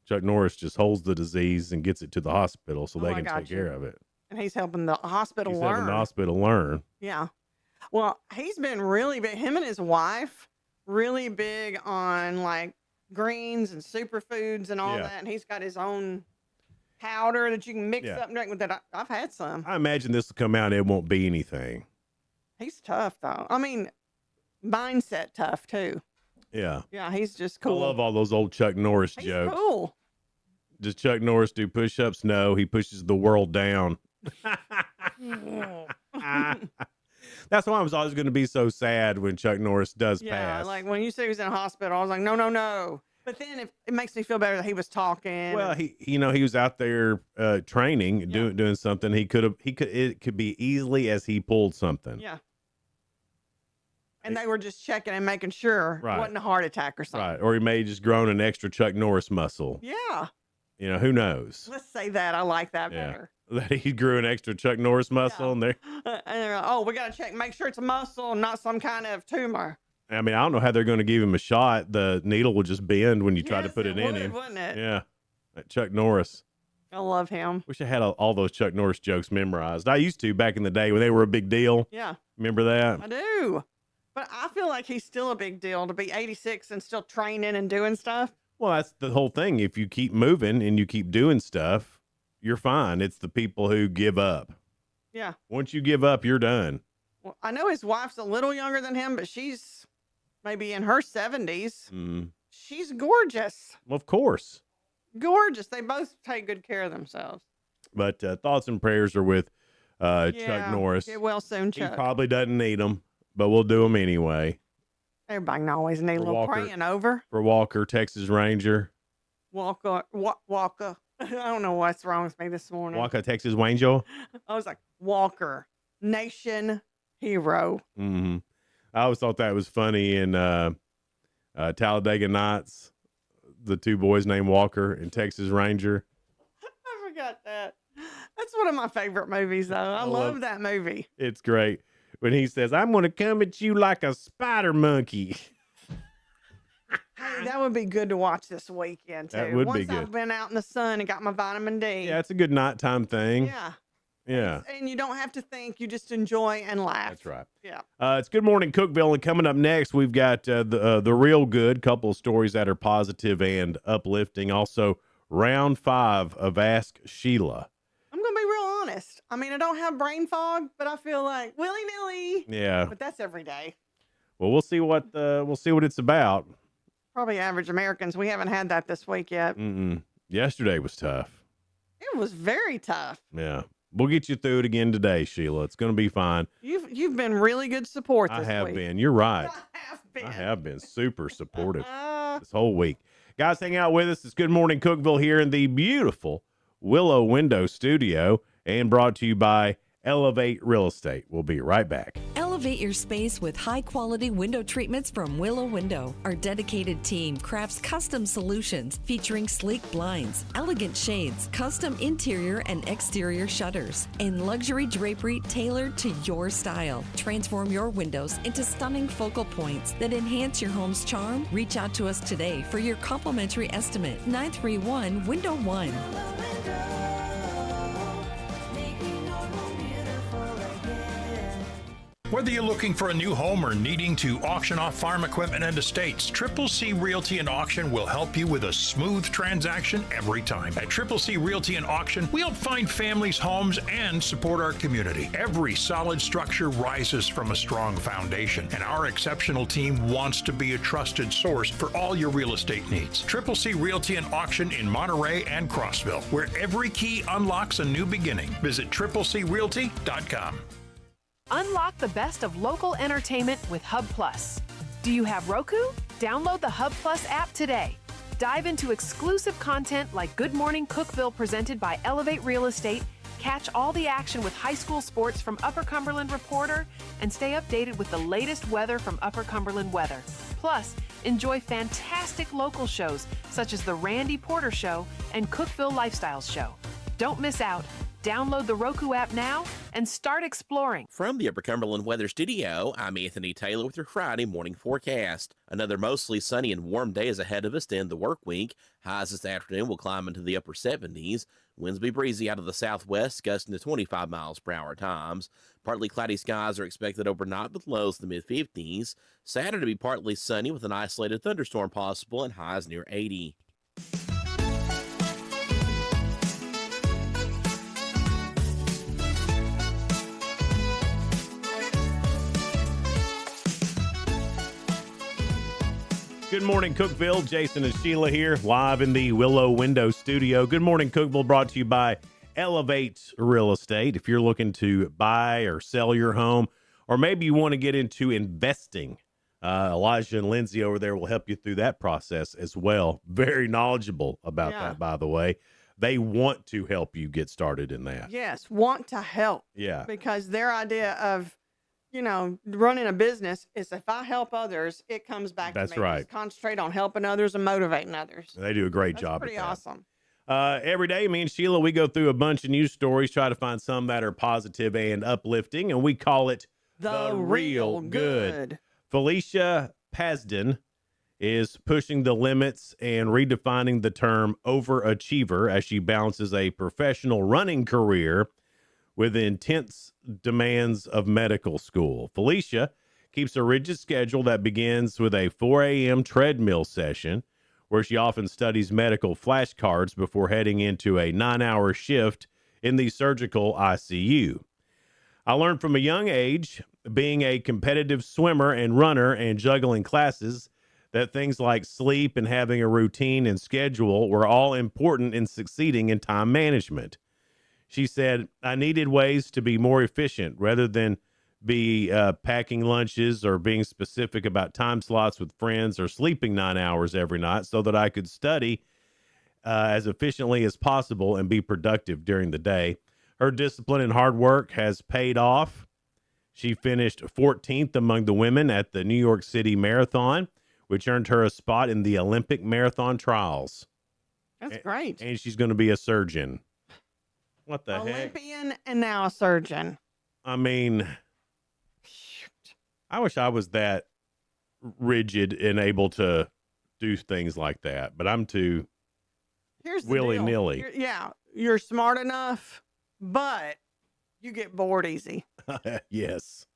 Chuck Norris just holds the disease and gets it to the hospital so they can take care of it. And he's helping the hospital He's learn. helping the hospital learn. Yeah. Well, he's been really big. Him and his wife, really big on like greens and superfoods and all that. And he's got his own powder that you can mix up and drink with that. I've had some. I imagine this will come out and it won't be anything. He's tough, though. I mean, mindset tough, too. Yeah. Yeah, he's just cool. I love all those old Chuck Norris jokes. Cool. Does Chuck Norris do push-ups? No, he pushes the world down. That's why I was always going to be so sad when Chuck Norris does pass. Like when you said he was in a hospital, I was like, no. But then it makes me feel better that he was talking. Well, he was out there training, doing something. It could be easily as he pulled something. Yeah. And they were just checking and making sure it wasn't a heart attack or something. Right. Or he may have just grown an extra Chuck Norris muscle. Yeah. You know, who knows? Let's say that. I like that better. That he grew an extra Chuck Norris muscle in there. And they're like, we got to check, make sure it's a muscle, not some kind of tumor. I mean, I don't know how they're going to give him a shot. The needle will just bend when you try to put it in him. Wouldn't it? Yeah. That Chuck Norris. I love him. Wish I had all those Chuck Norris jokes memorized. I used to back in the day when they were a big deal. Yeah. Remember that? I do. But I feel like he's still a big deal to be 86 and still training and doing stuff. Well, that's the whole thing. If you keep moving and you keep doing stuff, you're fine. It's the people who give up. Yeah. Once you give up, you're done. Well, I know his wife's a little younger than him, but she's maybe in her 70s. She's gorgeous. Well, of course. Gorgeous. They both take good care of themselves. But thoughts and prayers are with Chuck Norris. Get well soon, Chuck. He probably doesn't need them, but we'll do them anyway. Everybody can always need a little praying over. For Walker, Texas Ranger. Walker. I don't know what's wrong with me this morning. Walker, Texas Ranger. I was like, Walker, nation hero. Mm-hmm. I always thought that was funny in Talladega Nights. The two boys named Walker and Texas Ranger. I forgot that. That's one of my favorite movies, though. I love that movie. It's great. When he says, I'm going to come at you like a spider monkey. Hey, that would be good to watch this weekend, too. That would be Once I've good. been out in the sun and got my vitamin D. Yeah, it's a good nighttime thing. Yeah. Yeah. And you don't have to think. You just enjoy and laugh. That's right. Yeah. It's Good Morning Cookeville, and coming up next, we've got the real good couple of stories that are positive and uplifting. Also, round 5 of Ask Sheila. I'm going to be real honest. I mean, I don't have brain fog, but I feel like willy-nilly. Yeah. But that's every day. Well, we'll see what it's about. Probably average Americans. We haven't had that this week yet. Yesterday was tough. It was very tough. Yeah. We'll get you through it again today, Sheila. It's going to be fine. You've been really good support this I have week. been. You're right. been. I have been super supportive this whole week. Guys, hang out with us. It's Good Morning Cookeville here in the beautiful Willow Window Studio and brought to you by Elevate Real Estate. We'll be right back. Elevate your space with high-quality window treatments from Willow Window. Our dedicated team crafts custom solutions featuring sleek blinds, elegant shades, custom interior and exterior shutters, and luxury drapery tailored to your style. Transform your windows into stunning focal points that enhance your home's charm. Reach out to us today for your complimentary estimate. 931-WINDOW-1. Whether you're looking for a new home or needing to auction off farm equipment and estates, Triple C Realty and Auction will help you with a smooth transaction every time. At Triple C Realty and Auction, we help find families, homes, and support our community. Every solid structure rises from a strong foundation, and our exceptional team wants to be a trusted source for all your real estate needs. Triple C Realty and Auction in Monterey and Crossville, where every key unlocks a new beginning. Visit triplecrealty.com. Unlock the best of local entertainment with Hub Plus. Do you have Roku? Download the Hub Plus app today. Dive into exclusive content like Good Morning Cookeville presented by Elevate Real Estate, catch all the action with high school sports from Upper Cumberland Reporter, and stay updated with the latest weather from Upper Cumberland Weather. Plus, enjoy fantastic local shows such as The Randy Porter Show and Cookeville Lifestyles Show. Don't miss out. Download the Roku app now and start exploring. From the Upper Cumberland Weather Studio, I'm Anthony Taylor with your Friday morning forecast. Another mostly sunny and warm day is ahead of us to end the work week. Highs this afternoon will climb into the upper 70s. Winds will be breezy out of the southwest, gusting to 25 miles per hour times. Partly cloudy skies are expected overnight with lows in the mid-50s. Saturday to be partly sunny with an isolated thunderstorm possible and highs near 80. Good morning, Cookeville. Jason and Sheila here, live in the Willow Window Studio. Good morning, Cookeville, brought to you by Elevate Real Estate. If you're looking to buy or sell your home, or maybe you want to get into investing, Elijah and Lindsay over there will help you through that process as well. Very knowledgeable about that, by the way. They want to help you get started in that. Yes, want to help. Yeah. Because their idea of, running a business is if I help others, it comes back That's to me. right. Just concentrate on helping others and motivating others. They do a great That's job. pretty at that. awesome. Every day, me and Sheila, we go through a bunch of news stories, try to find some that are positive and uplifting, and we call it The Real Good. Felicia Pasden is pushing the limits and redefining the term overachiever as she balances a professional running career with intense demands of medical school. Felicia keeps a rigid schedule that begins with a 4 a.m. treadmill session, where she often studies medical flashcards before heading into a 9-hour shift in the surgical ICU. I learned from a young age, being a competitive swimmer and runner and juggling classes, that things like sleep and having a routine and schedule were all important in succeeding in time management. She said, I needed ways to be more efficient rather than be packing lunches or being specific about time slots with friends or sleeping 9 hours every night so that I could study as efficiently as possible and be productive during the day. Her discipline and hard work has paid off. She finished 14th among the women at the New York City Marathon, which earned her a spot in the Olympic marathon trials. That's great. And she's going to be a surgeon. What the heck? Olympian and now a surgeon. I mean, I wish I was that rigid and able to do things like that, but I'm too willy-nilly. You're smart enough, but you get bored easy. Yes.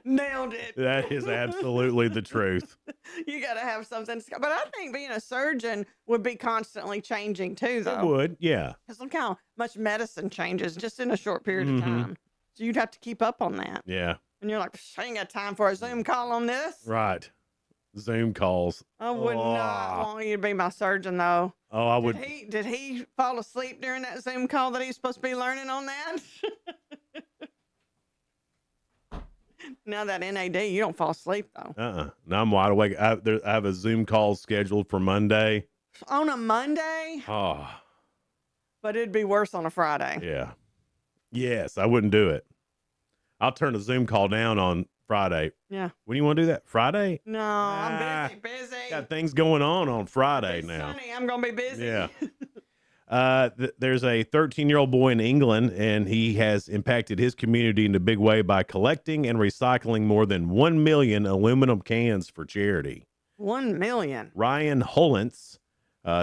Nailed it. That is absolutely the truth. You got to have something. But I think being a surgeon would be constantly changing too, though. It would, yeah. Because look how much medicine changes just in a short period of time. So you'd have to keep up on that. Yeah. And you're like, I ain't got time for a Zoom call on this. Right. Zoom calls. I would not want you to be my surgeon, though. Oh, I would. Did he fall asleep during that Zoom call that he's supposed to be learning on that? Now that NAD, you don't fall asleep, though. No, I'm wide awake. I have a Zoom call scheduled for Monday. On a Monday? Oh. But it'd be worse on a Friday. Yeah. Yes, I wouldn't do it. I'll turn the Zoom call down on Friday. Yeah. When do you want to do that? Friday? No, I'm busy. Got things going on Friday now. Sunny, I'm going to be busy. Yeah. There's a 13-year-old boy in England, and he has impacted his community in a big way by collecting and recycling more than 1 million aluminum cans for charity. 1 million. Ryan Hollins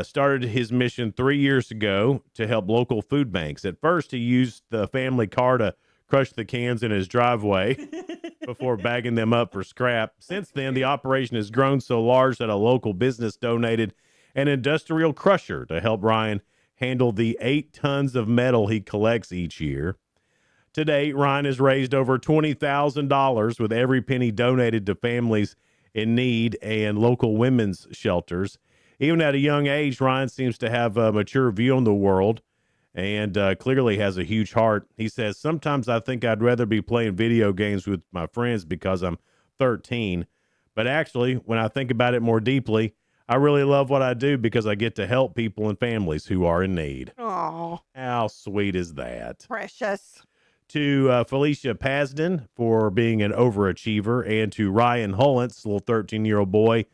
started his mission 3 years ago to help local food banks. At first, he used the family car to crush the cans in his driveway before bagging them up for scrap. Since then, the operation has grown so large that a local business donated an industrial crusher to help Ryan handle the 8 tons of metal he collects each year. To date, Ryan has raised over $20,000 with every penny donated to families in need and local women's shelters. Even at a young age, Ryan seems to have a mature view on the world and clearly has a huge heart. He says, sometimes I think I'd rather be playing video games with my friends because I'm 13. But actually, when I think about it more deeply, I really love what I do because I get to help people and families who are in need. Oh, how sweet is that? Precious. To Felicia Pasden for being an overachiever, and to Ryan Hollins, little 13-year-old boy,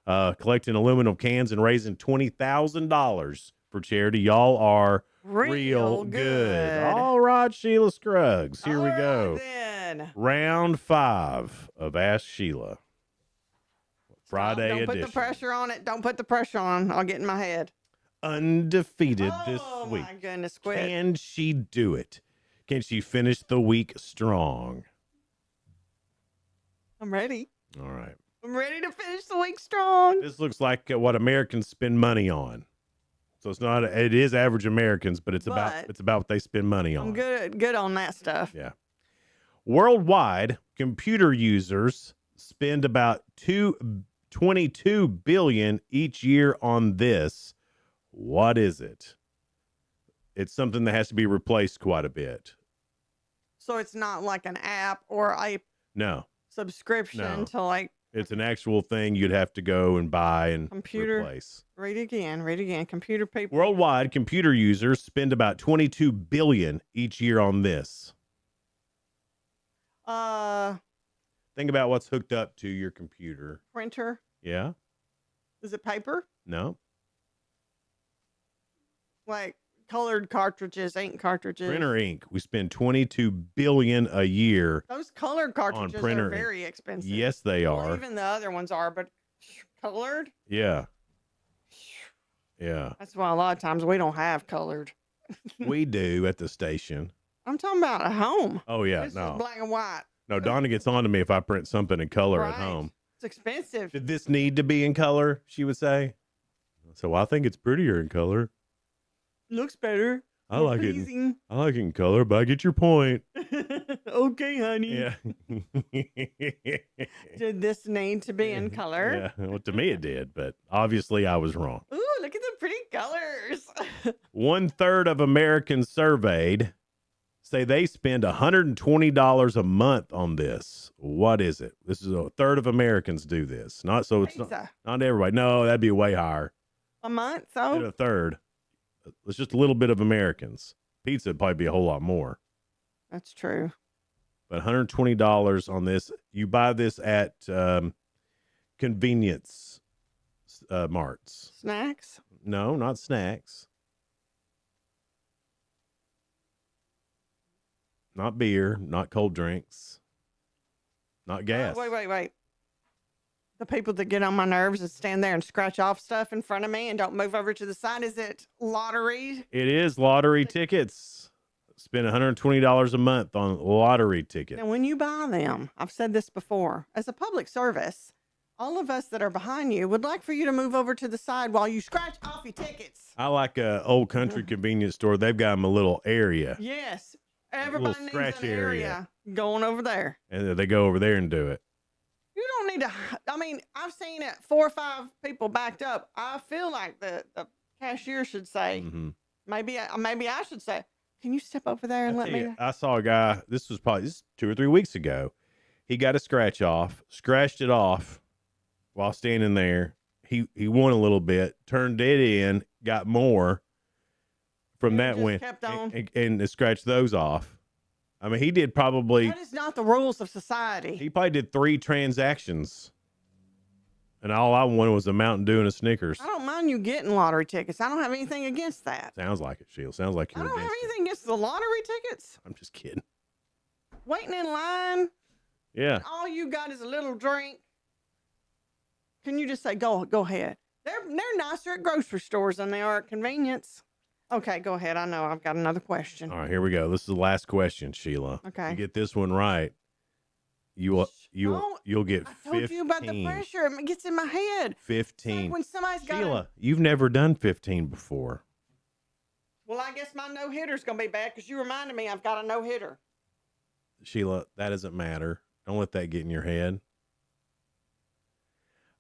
collecting aluminum cans and raising $20,000 for charity. Y'all are real good. All right, Sheila Scruggs. Here we go. Then. Round 5 of Ask Sheila. Friday Don't edition. put the pressure on it. Don't put the pressure on. I'll get in my head. Undefeated this week. Oh, my goodness. Quit. Can she do it? Can she finish the week strong? I'm ready. All right. I'm ready to finish the week strong. This looks like what Americans spend money on. So it's not. It is average Americans, but it's about what they spend money on. I'm good on that stuff. Yeah. Worldwide, computer users spend about 22 billion each year on this. What is it? It's something that has to be replaced quite a bit. So it's not like an app or a subscription to like it's an actual thing you'd have to go and buy and replace. Read again. Computer people. Worldwide, computer users spend about 22 billion each year on this. Think about what's hooked up to your computer. Printer. Yeah. Is it paper? No. Like colored cartridges, ink cartridges. Printer ink. We spend 22 billion a year. Those colored cartridges on printer are very ink. expensive. Yes, they are. Well, even the other ones are, but colored? Yeah. Yeah. That's why a lot of times we don't have colored. We do at the station. I'm talking about at home. Oh, yeah. This No. is black and white. No, Donna gets on to me if I print something in color at home. It's expensive. Did this need to be in color? She would say. So I think it's prettier in color. Looks better. I like it. I like it in color, but I get your point. Okay, honey. Yeah. Did this need to be in color? Yeah. Well, to me it did, but obviously I was wrong. Ooh, look at the pretty colors. 1/3 of Americans surveyed say they spend $120 a month on this. What is it? This is 1/3 of Americans do this. It's not everybody. No, that'd be way higher. A month, so? 1/3. It's just a little bit of Americans. Pizza would probably be a whole lot more. That's true. But $120 on this. You buy this at convenience marts. Snacks? No, not snacks. Not beer, not cold drinks, not gas. Wait. The people that get on my nerves and stand there and scratch off stuff in front of me and don't move over to the side. Is it lottery? It is lottery tickets. Spend $120 a month on lottery tickets. And when you buy them, I've said this before, as a public service, all of us that are behind you would like for you to move over to the side while you scratch off your tickets. I like a old country convenience store. They've got them a little area. Yes. Everybody needs scratch an area going over there. And they go over there and do it. You don't need to. I mean, I've seen it 4 or 5 people backed up. I feel like the cashier should say, maybe I should say, can you step over there and let me? I saw a guy. This was 2 or 3 weeks ago. He got a scratch off, scratched it off while standing there. He won a little bit, turned it in, got more from that win, and scratched those off. I mean, he did probably. That is not the rules of society. He probably did 3 transactions, and all I wanted was a Mountain Dew and a Snickers. I don't mind you getting lottery tickets. I don't have anything against that. Sounds like it, Sheila. Sounds like you're. I don't have anything against the lottery tickets. I'm just kidding. Waiting in line. Yeah. And all you got is a little drink. Can you just say, go ahead? They're nicer at grocery stores than they are at convenience. Okay, go ahead. I know I've got another question. All right, here we go. This is the last question, Sheila. Okay. You get this one right, you'll get 15. I told you about the pressure. It gets in my head. 15. Like when somebody's got Sheila, you've never done 15 before. Well, I guess my no-hitter's going to be bad because you reminded me I've got a no-hitter. Sheila, that doesn't matter. Don't let that get in your head.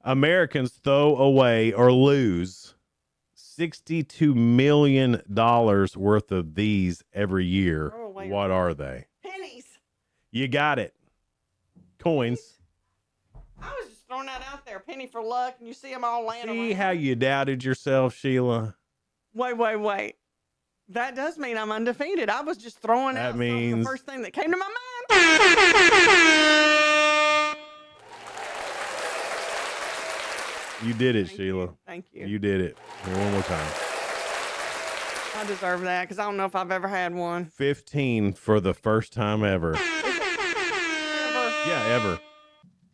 Americans throw away or lose $62 million worth of these every year. What are they? Pennies. You got it. Coins. I was just throwing that out there. Penny for luck, and you see them all laying See around. how you doubted yourself, Sheila? Wait. That does mean I'm undefeated. I was just throwing out the first thing that came to my mind. You did it, Sheila. Thank you. You did it. Here, one more time. I deserve that because I don't know if I've ever had one. 15 for the first time ever. Yeah, ever.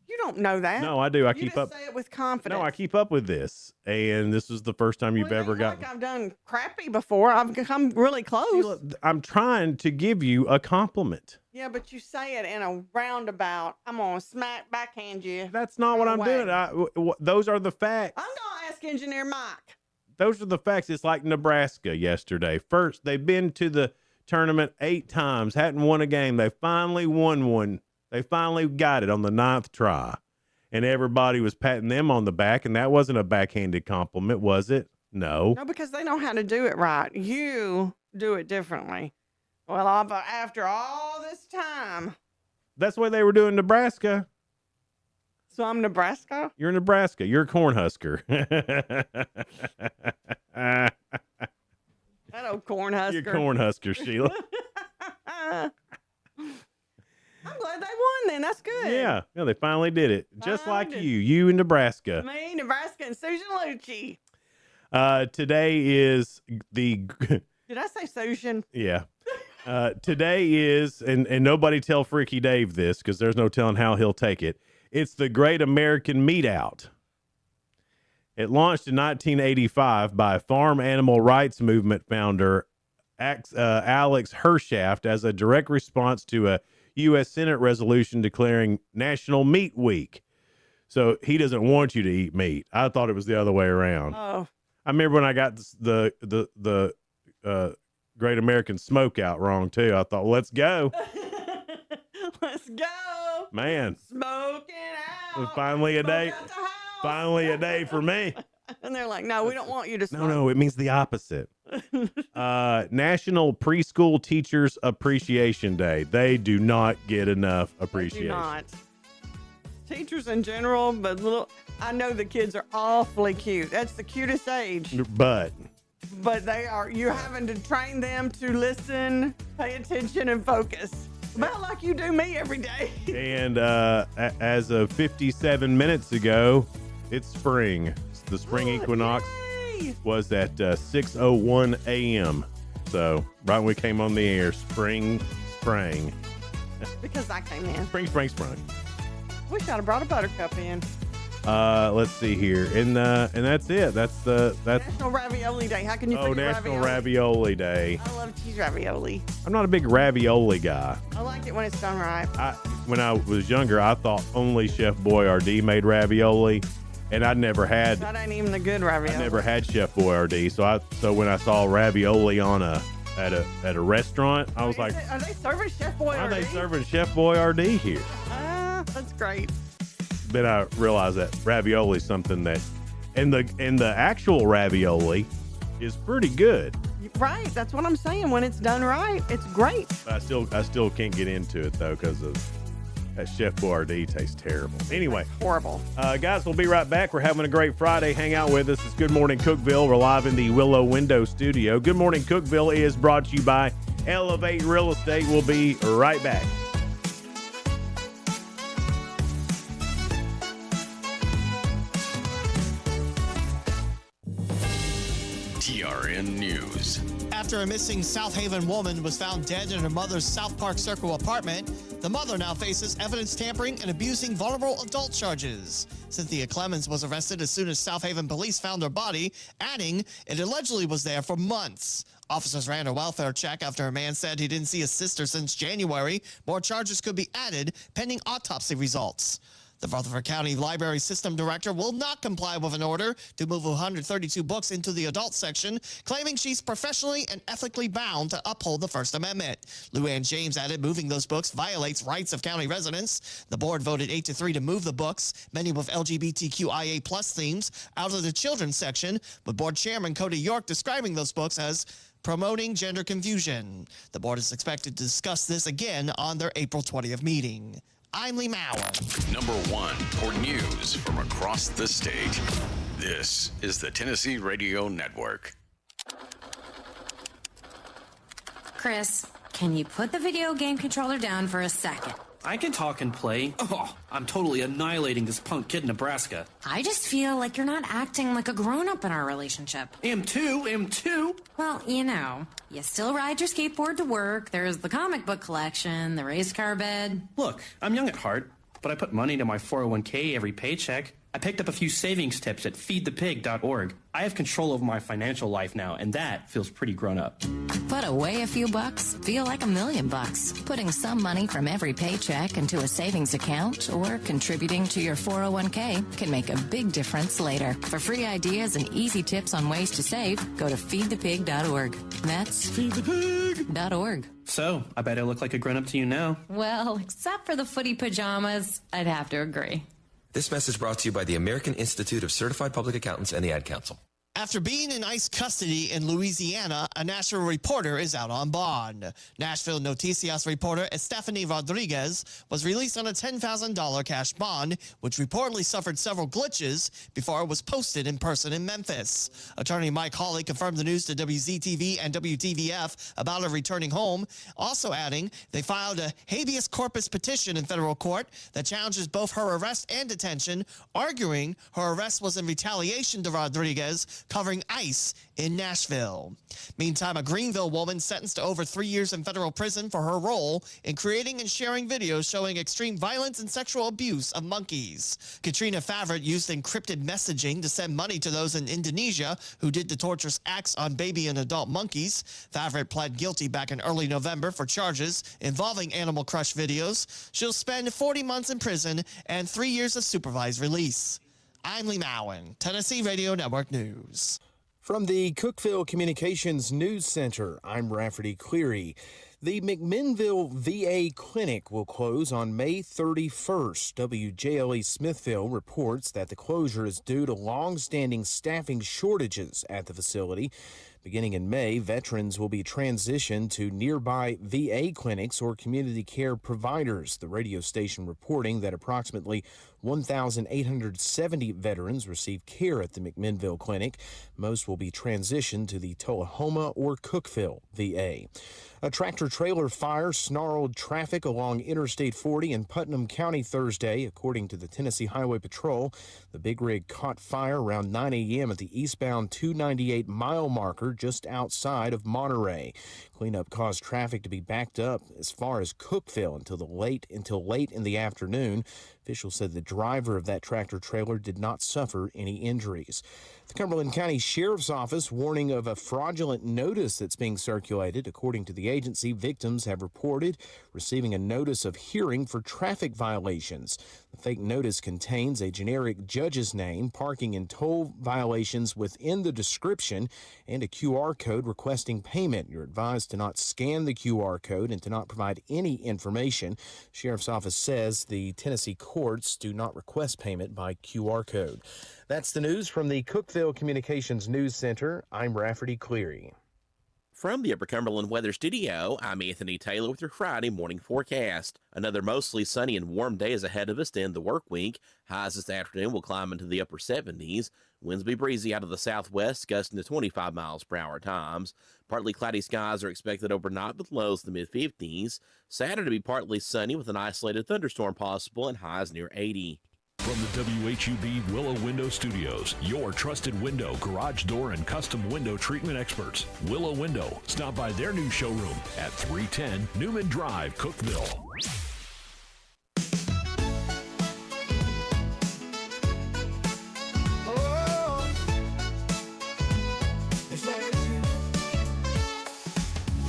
You don't know that. No, I do. I You keep just up. say it with confidence. No, I keep up with this, and this is the first time you've ever gotten. Like I've done crappy before. I've come really close. I'm trying to give you a compliment. Yeah, but you say it in a roundabout. I'm gonna backhand you. That's not what I'm doing. Those are the facts. I'm gonna ask Engineer Mike. Those are the facts. It's like Nebraska yesterday. First, they've been to the tournament 8 times, hadn't won a game. They finally won one. They finally got it on the 9th try, and everybody was patting them on the back, and that wasn't a backhanded compliment, was it? No. No, because they know how to do it right. You do it differently. Well, after all this time. That's what they were doing in Nebraska. So I'm Nebraska? You're Nebraska. You're a Cornhusker. That old Cornhusker. You're Cornhusker, Sheila. I'm glad they won then. That's good. Yeah, they finally did it. Just like you in Nebraska. Me, Nebraska, and Susan Lucci. Today is the... Did I say Susan? Yeah. Today is, and nobody tell Freaky Dave this because there's no telling how he'll take it. It's the Great American Meat Out. It launched in 1985 by Farm Animal Rights Movement founder Alex Hershaft as a direct response to a U.S. Senate resolution declaring National Meat Week. So he doesn't want you to eat meat. I thought it was the other way around. Oh. I remember when I got the Great American Smokeout wrong too. I thought, well, let's go. Let's go. Man. Smoking out. Finally a day. Finally a day for me. And they're like, no, we don't want you to smoke. No, it means the opposite. National Preschool Teachers Appreciation Day. They do not get enough appreciation. They do not. Teachers in general, but I know the kids are awfully cute. That's the cutest age. But they are. You're having to train them to listen, pay attention, and focus. About like you do me every day. And as of 57 minutes ago, it's spring. The spring equinox was at 6:01 a.m. So right when we came on the air, spring sprang. Because I came in. Spring sprung. Wish I'd have brought a buttercup in. Let's see here, and that's it. That's National Ravioli Day. How can you forget National Ravioli Day. I love cheese ravioli. I'm not a big ravioli guy. I like it when it's done right. When I was younger, I thought only Chef Boyardee made ravioli, and I never had. That ain't even the good ravioli. I never had Chef Boyardee, so when I saw ravioli at a restaurant, I was like, are they serving Chef Boyardee? Why are they serving Chef Boyardee here? That's great. then I realized that ravioli is something that, and the actual ravioli is pretty good. Right. That's what I'm saying. When it's done right, it's great. But I still can't get into it though because of that Chef Boyardee tastes terrible. Anyway, horrible. Guys, we'll be right back. We're having a great Friday. Hang out with us. It's Good Morning Cookeville. We're live in the Willow Window Studio. Good Morning Cookeville is brought to you by Elevate Real Estate. We'll be right back. TRN News. After a missing South Haven woman was found dead in her mother's South Park Circle apartment, the mother now faces evidence tampering and abusing vulnerable adult charges. Cynthia Clemens was arrested as soon as South Haven police found her body, adding it allegedly was there for months. Officers ran a welfare check after a man said he didn't see his sister since January. More charges could be added pending autopsy results. The Rutherford County Library System Director will not comply with an order to move 132 books into the adult section, claiming she's professionally and ethically bound to uphold the First Amendment. Luann James added moving those books violates rights of county residents. The board voted 8-3 to move the books, many with LGBTQIA+ themes, out of the children's section, with board chairman Cody York describing those books as promoting gender confusion. The board is expected to discuss this again on their April 20th meeting. I'm Lee Mauer. Number 1 for news from across the state. This is the Tennessee Radio Network. Chris, can you put the video game controller down for a second? I can talk and play. Oh, I'm totally annihilating this punk kid in Nebraska. I just feel like you're not acting like a grown-up in our relationship. Am too. Well, you still ride your skateboard to work. There's the comic book collection, the race car bed. Look, I'm young at heart, but I put money into my 401k every paycheck. I picked up a few savings tips at feedthepig.org. I have control over my financial life now, and that feels pretty grown up. Put away a few bucks, feel like $1 million. Putting some money from every paycheck into a savings account or contributing to your 401k can make a big difference later. For free ideas and easy tips on ways to save, go to feedthepig.org. That's feedthepig.org. So, I bet I look like a grown up to you now. Well, except for the footy pajamas, I'd have to agree. This message brought to you by the American Institute of Certified Public Accountants and the Ad Council. After being in ICE custody in Louisiana, a national reporter is out on bond. Nashville Noticias reporter Stephanie Rodriguez was released on a $10,000 cash bond, which reportedly suffered several glitches before it was posted in person in Memphis. Attorney Mike Hawley confirmed the news to WZTV and WTVF about her returning home, also adding they filed a habeas corpus petition in federal court that challenges both her arrest and detention, arguing her arrest was in retaliation to Rodriguez covering ICE in Nashville. Meantime, a Greenville woman sentenced to over 3 years in federal prison for her role in creating and sharing videos showing extreme violence and sexual abuse of monkeys. Katrina Favret used encrypted messaging to send money to those in Indonesia who did the torturous acts on baby and adult monkeys. Favret pled guilty back in early November for charges involving Animal Crush videos. She'll spend 40 months in prison and 3 years of supervised release. I'm Lee Mowen, Tennessee Radio Network News. From the Cookeville Communications News Center, I'm Rafferty Cleary. The McMinnville VA Clinic will close on May 31st. WJLE Smithville reports that the closure is due to long-standing staffing shortages at the facility. Beginning in May, veterans will be transitioned to nearby VA clinics or community care providers. The radio station reporting that approximately 1,870 veterans receive care at the McMinnville Clinic. Most will be transitioned to the Tullahoma or Cookeville VA. A tractor-trailer fire snarled traffic along Interstate 40 in Putnam County Thursday. According to the Tennessee Highway Patrol, the big rig caught fire around 9 a.m. at the eastbound 298 mile marker just outside of Monterey. Cleanup caused traffic to be backed up as far as Cookeville until late in the afternoon. Officials said the driver of that tractor-trailer did not suffer any injuries. The Cumberland County Sheriff's Office warning of a fraudulent notice that's being circulated. According to the agency, victims have reported receiving a notice of hearing for traffic violations. The fake notice contains a generic judge's name, parking and toll violations within the description, and a QR code requesting payment. You're advised to not scan the QR code and to not provide any information. Sheriff's Office says the Tennessee court courts do not request payment by QR code. That's the news from the Cookeville Communications News Center. I'm Rafferty Cleary. From the Upper Cumberland Weather Studio, I'm Anthony Taylor with your Friday morning forecast. Another mostly sunny and warm day is ahead of us to end the work week. Highs this afternoon will climb into the upper 70s. Winds will be breezy out of the southwest, gusting to 25 miles per hour times. Partly cloudy skies are expected overnight with lows in the mid-50s. Saturday to be partly sunny with an isolated thunderstorm possible and highs near 80. From the WHUB Willow Window Studios, your trusted window, garage door, and custom window treatment experts. Willow Window. Stop by their new showroom at 310 Newman Drive, Cookeville.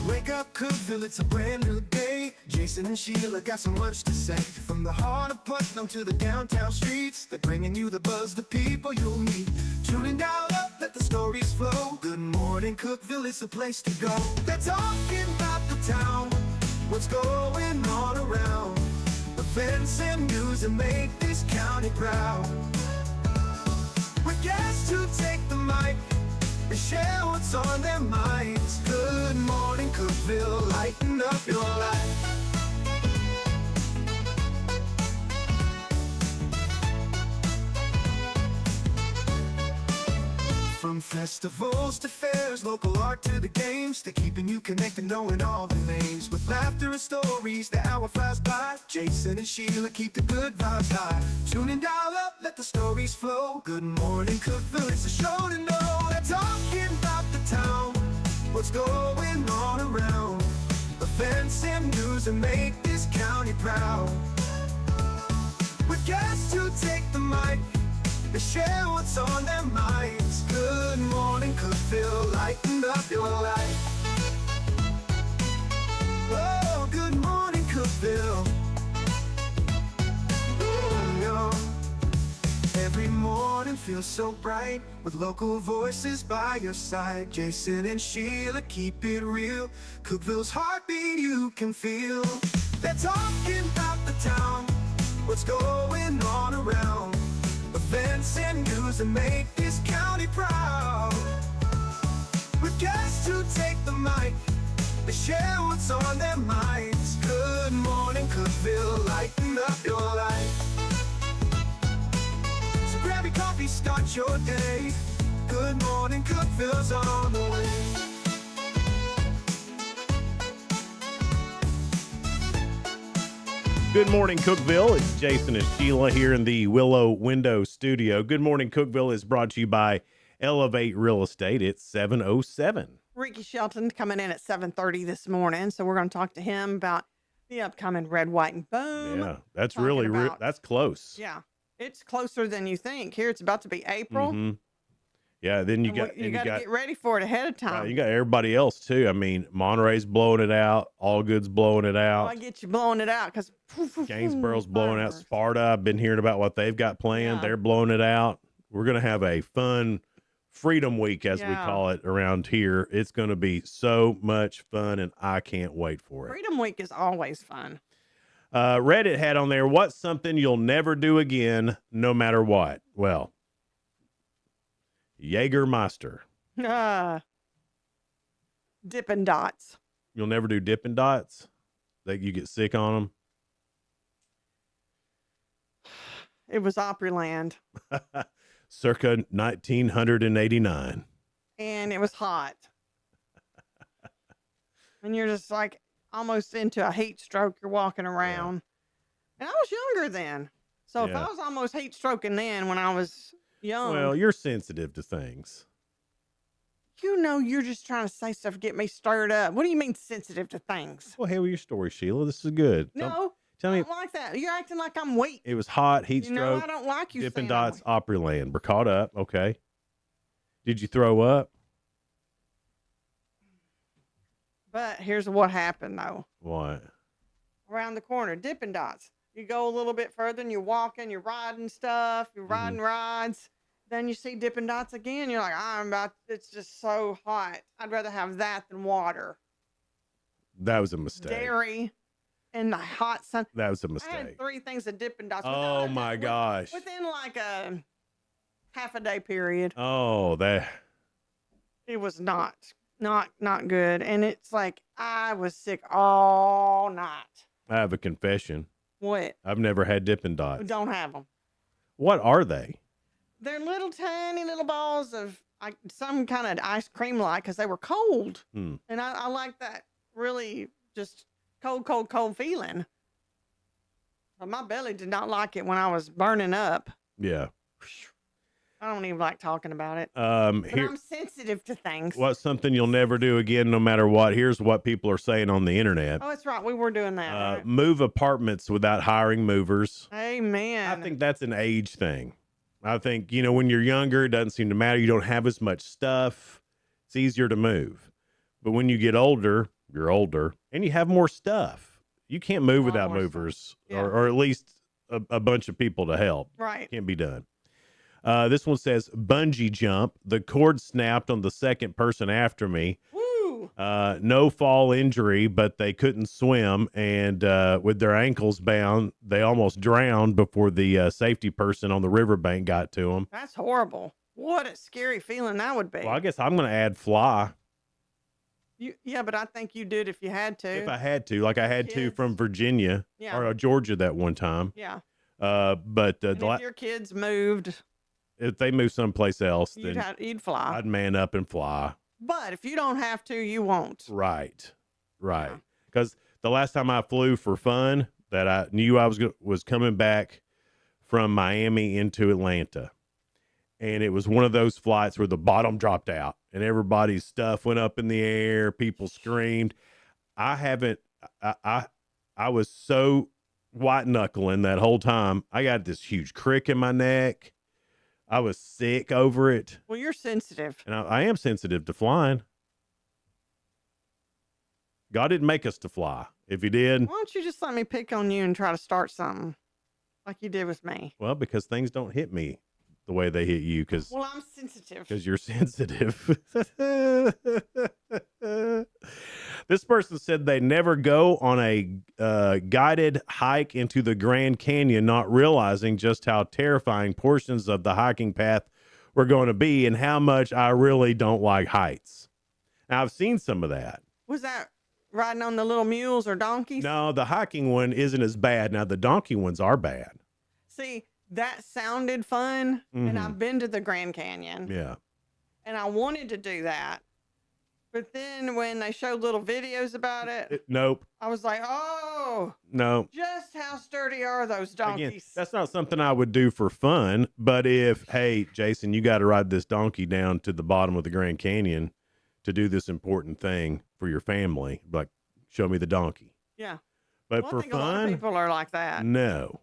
Wake up, Cookeville, it's a brand new day. Jason and Sheila got so much to say. From the heart of Putnam to the downtown streets, they're bringing you the buzz, the people you'll meet. Tuning dial up, let the stories flow. Good morning, Cookeville, it's the place to go. They're talking about the town, what's going on around. Events and news that make this county proud. With guests who take the mic, they share what's on their minds. Good morning, Cookeville, lighten up your life. From festivals to fairs, local art to the games, they're keeping you connected, knowing all the names. With laughter and stories, the hour flies by. Jason and Sheila keep the good vibes high. Tune in, dial up, let the stories flow. Good morning, Cookeville, it's a show to know. They're talking about the town, what's going on around. Events and news that make this county proud. With guests who take the mic, they share what's on their minds. Good morning, Cookeville, lighten up your life. Oh, good morning, Cookeville. Every morning feels so bright with local voices by your side. Jason and Sheila keep it real. Cookeville's heartbeat you can feel. They're talking about the town, what's going on around. Events and news that make this county proud. With guests who take the mic, they share what's on their minds. Good morning, Cookeville, lighten up your life. So grab your coffee, start your day. Good morning, Cookeville's on the way. Good morning, Cookeville. It's Jason and Sheila here in the Willow Window Studio. Good morning, Cookeville is brought to you by Elevate Real Estate. It's 7:07. Ricky Shelton coming in at 7:30 this morning, so we're going to talk to him about the upcoming Red, White, and Boom. Yeah, that's really that's close. Yeah, it's closer than you think. Here, it's about to be April. Mm-hmm. Yeah, then you got to get ready for it ahead of time. You got everybody else too. I mean, Monterey's blowing it out. All Good's blowing it out. I get you blowing it out because Gainsborough's blowing out. Sparta, I've been hearing about what they've got planned. Yeah. They're blowing it out. We're gonna have a fun Freedom Week, as we call it around here. It's gonna be so much fun, and I can't wait for it. Freedom Week is always fun. Reddit had on there, what's something you'll never do again, no matter what? Well, Jägermeister. Dippin' Dots. You'll never do Dippin' Dots? That you get sick on them? It was Opryland. Circa 1989. And it was hot. And you're just like almost into a heat stroke. You're walking around. Yeah. And I was younger then. So if I was almost heat stroking then when I was young. Well, you're sensitive to things. You know, you're just trying to say stuff to get me stirred up. What do you mean sensitive to things? Well, hell with your story, Sheila. This is good. No, tell me. I don't like that. You're acting like I'm weak. It was hot, heat stroke. No, I don't like you. Dippin' Dots, Opryland. We're caught up. Okay. Did you throw up? But here's what happened, though. What? Around the corner, Dippin' Dots. You go a little bit further and you're walking, you're riding stuff, you're riding rides. Then you see Dippin' Dots again. You're like, it's just so hot. I'd rather have that than water. That was a mistake. Dairy in the hot sun. That was a I mistake. had 3 things of Dippin' Dots. Oh my gosh. Within like a half a day period. Oh, that. It was not good. And it's like I was sick all night. I have a confession. What? I've never had Dippin' Dots. Don't have them. What are they? They're little tiny little balls of some kind of ice cream like because they were cold. And I like that really just cold feeling. But my belly did not like it when I was burning up. Yeah. I don't even like talking about it. But I'm sensitive to things. What's something you'll never do again, no matter what? Here's what people are saying on the internet. Oh, that's right. We were doing that. Right? Move apartments without hiring movers. Amen. I think that's an age thing. I think, when you're younger, it doesn't seem to matter. You don't have as much stuff. It's easier to move. But when you get older, you're older and you have more stuff. You can't move without movers or at least a bunch of people to help. Right. Can't be done. This one says bungee jump. The cord snapped on the second person after me. Woo! No fall injury, but they couldn't swim. And with their ankles bound, they almost drowned before the safety person on the riverbank got to them. That's horrible. What a scary feeling that would be. Well, I guess I'm going to add fly. Yeah, but I think you did if you had to. If I had to, like I had to from Virginia or Georgia that one time. Yeah. But if your kids moved, if they moved someplace else, then you'd fly. I'd man up and fly. But if you don't have to, you won't. Right. Because the last time I flew for fun, that I knew I was coming back from Miami into Atlanta. And it was one of those flights where the bottom dropped out and everybody's stuff went up in the air. People screamed. I was so white knuckling that whole time. I got this huge crick in my neck. I was sick over it. Well, you're sensitive. And I am sensitive to flying. God didn't make us to fly. If he did. Why don't you just let me pick on you and try to start something like you did with me? Well, because things don't hit me the way they hit you. Well, I'm sensitive. Because you're sensitive. This person said they never go on a guided hike into the Grand Canyon, not realizing just how terrifying portions of the hiking path were going to be and how much I really don't like heights. Now, I've seen some of that. Was that riding on the little mules or donkeys? No, the hiking one isn't as bad. Now, the donkey ones are bad. See, that sounded fun, and I've been to the Grand Canyon. Yeah. And I wanted to do that. But then when they showed little videos about it, nope. I was like, oh, no. Just how sturdy are those donkeys? Again, that's not something I would do for fun. But if, hey, Jason, you got to ride this donkey down to the bottom of the Grand Canyon to do this important thing for your family, like, show me the donkey. Yeah. But well, for I think fun, a lot of people are like that. No.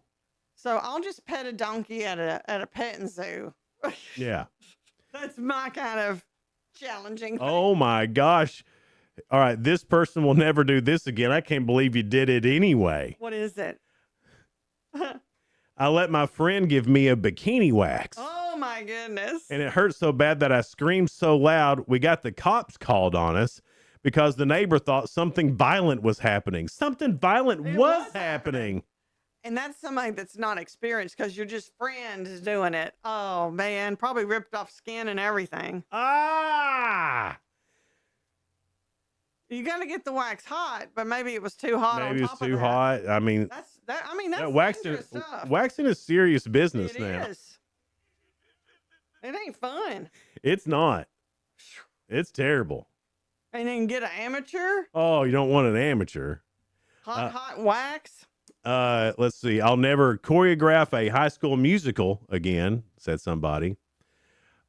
So I'll just pet a donkey at a petting zoo. Yeah. That's my kind of challenging thing. Oh my gosh. All right. This person will never do this again. I can't believe you did it anyway. What is it? I let my friend give me a bikini wax. Oh my goodness. And it hurt so bad that I screamed so loud, we got the cops called on us because the neighbor thought something violent was happening. Something violent was happening. And that's somebody that's not experienced because you're just friends doing it. Oh, man. Probably ripped off skin and everything. Ah! You got to get the wax hot, but maybe it was too hot. Maybe it's too hot. I mean, that's waxing is serious business now. It is. It ain't fun. It's not. It's terrible. And then get an amateur. Oh, you don't want an amateur. Hot wax. Let's see. I'll never choreograph a high school musical again, said somebody.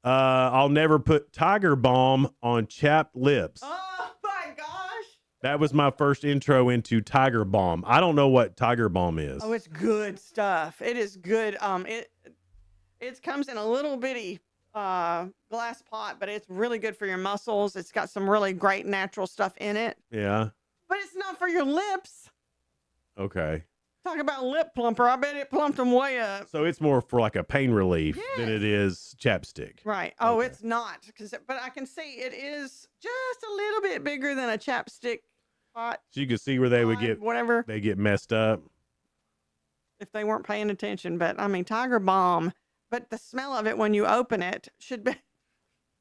I'll never put Tiger Balm on chapped lips. Oh my gosh. That was my first intro into Tiger Balm. I don't know what Tiger Balm is. Oh, it's good stuff. It is good. It comes in a little bitty glass pot, but it's really good for your muscles. It's got some really great natural stuff in it. Yeah. But it's not for your lips. Okay. Talk about lip plumper. I bet it plumped them way up. So it's more for like a pain relief than it is chapstick. Right. Oh, it's not. But I can see it is just a little bit bigger than a chapstick spot. So you could see where they would get whatever. They get messed up. If they weren't paying attention. But I mean, Tiger Balm. But the smell of it when you open it should be.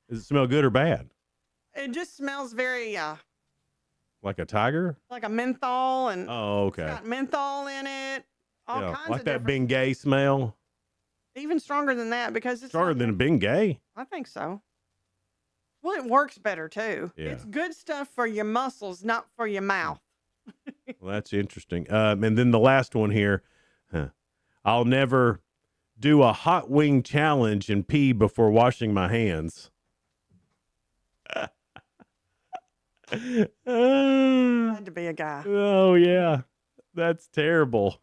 Does it smell good or bad? It just smells very Like a tiger? like a menthol, and Oh, okay. it's got menthol in it. All Yeah, kinds like of that different. Bengay smell. Even stronger than that because it's Stronger than a Bengay. I think so. Well, it works better too. Yeah. It's good stuff for your muscles, not for your mouth. Well, that's interesting. And then the last one here. I'll never do a hot wing challenge and pee before washing my hands. Had to be a guy. Oh, yeah. That's terrible.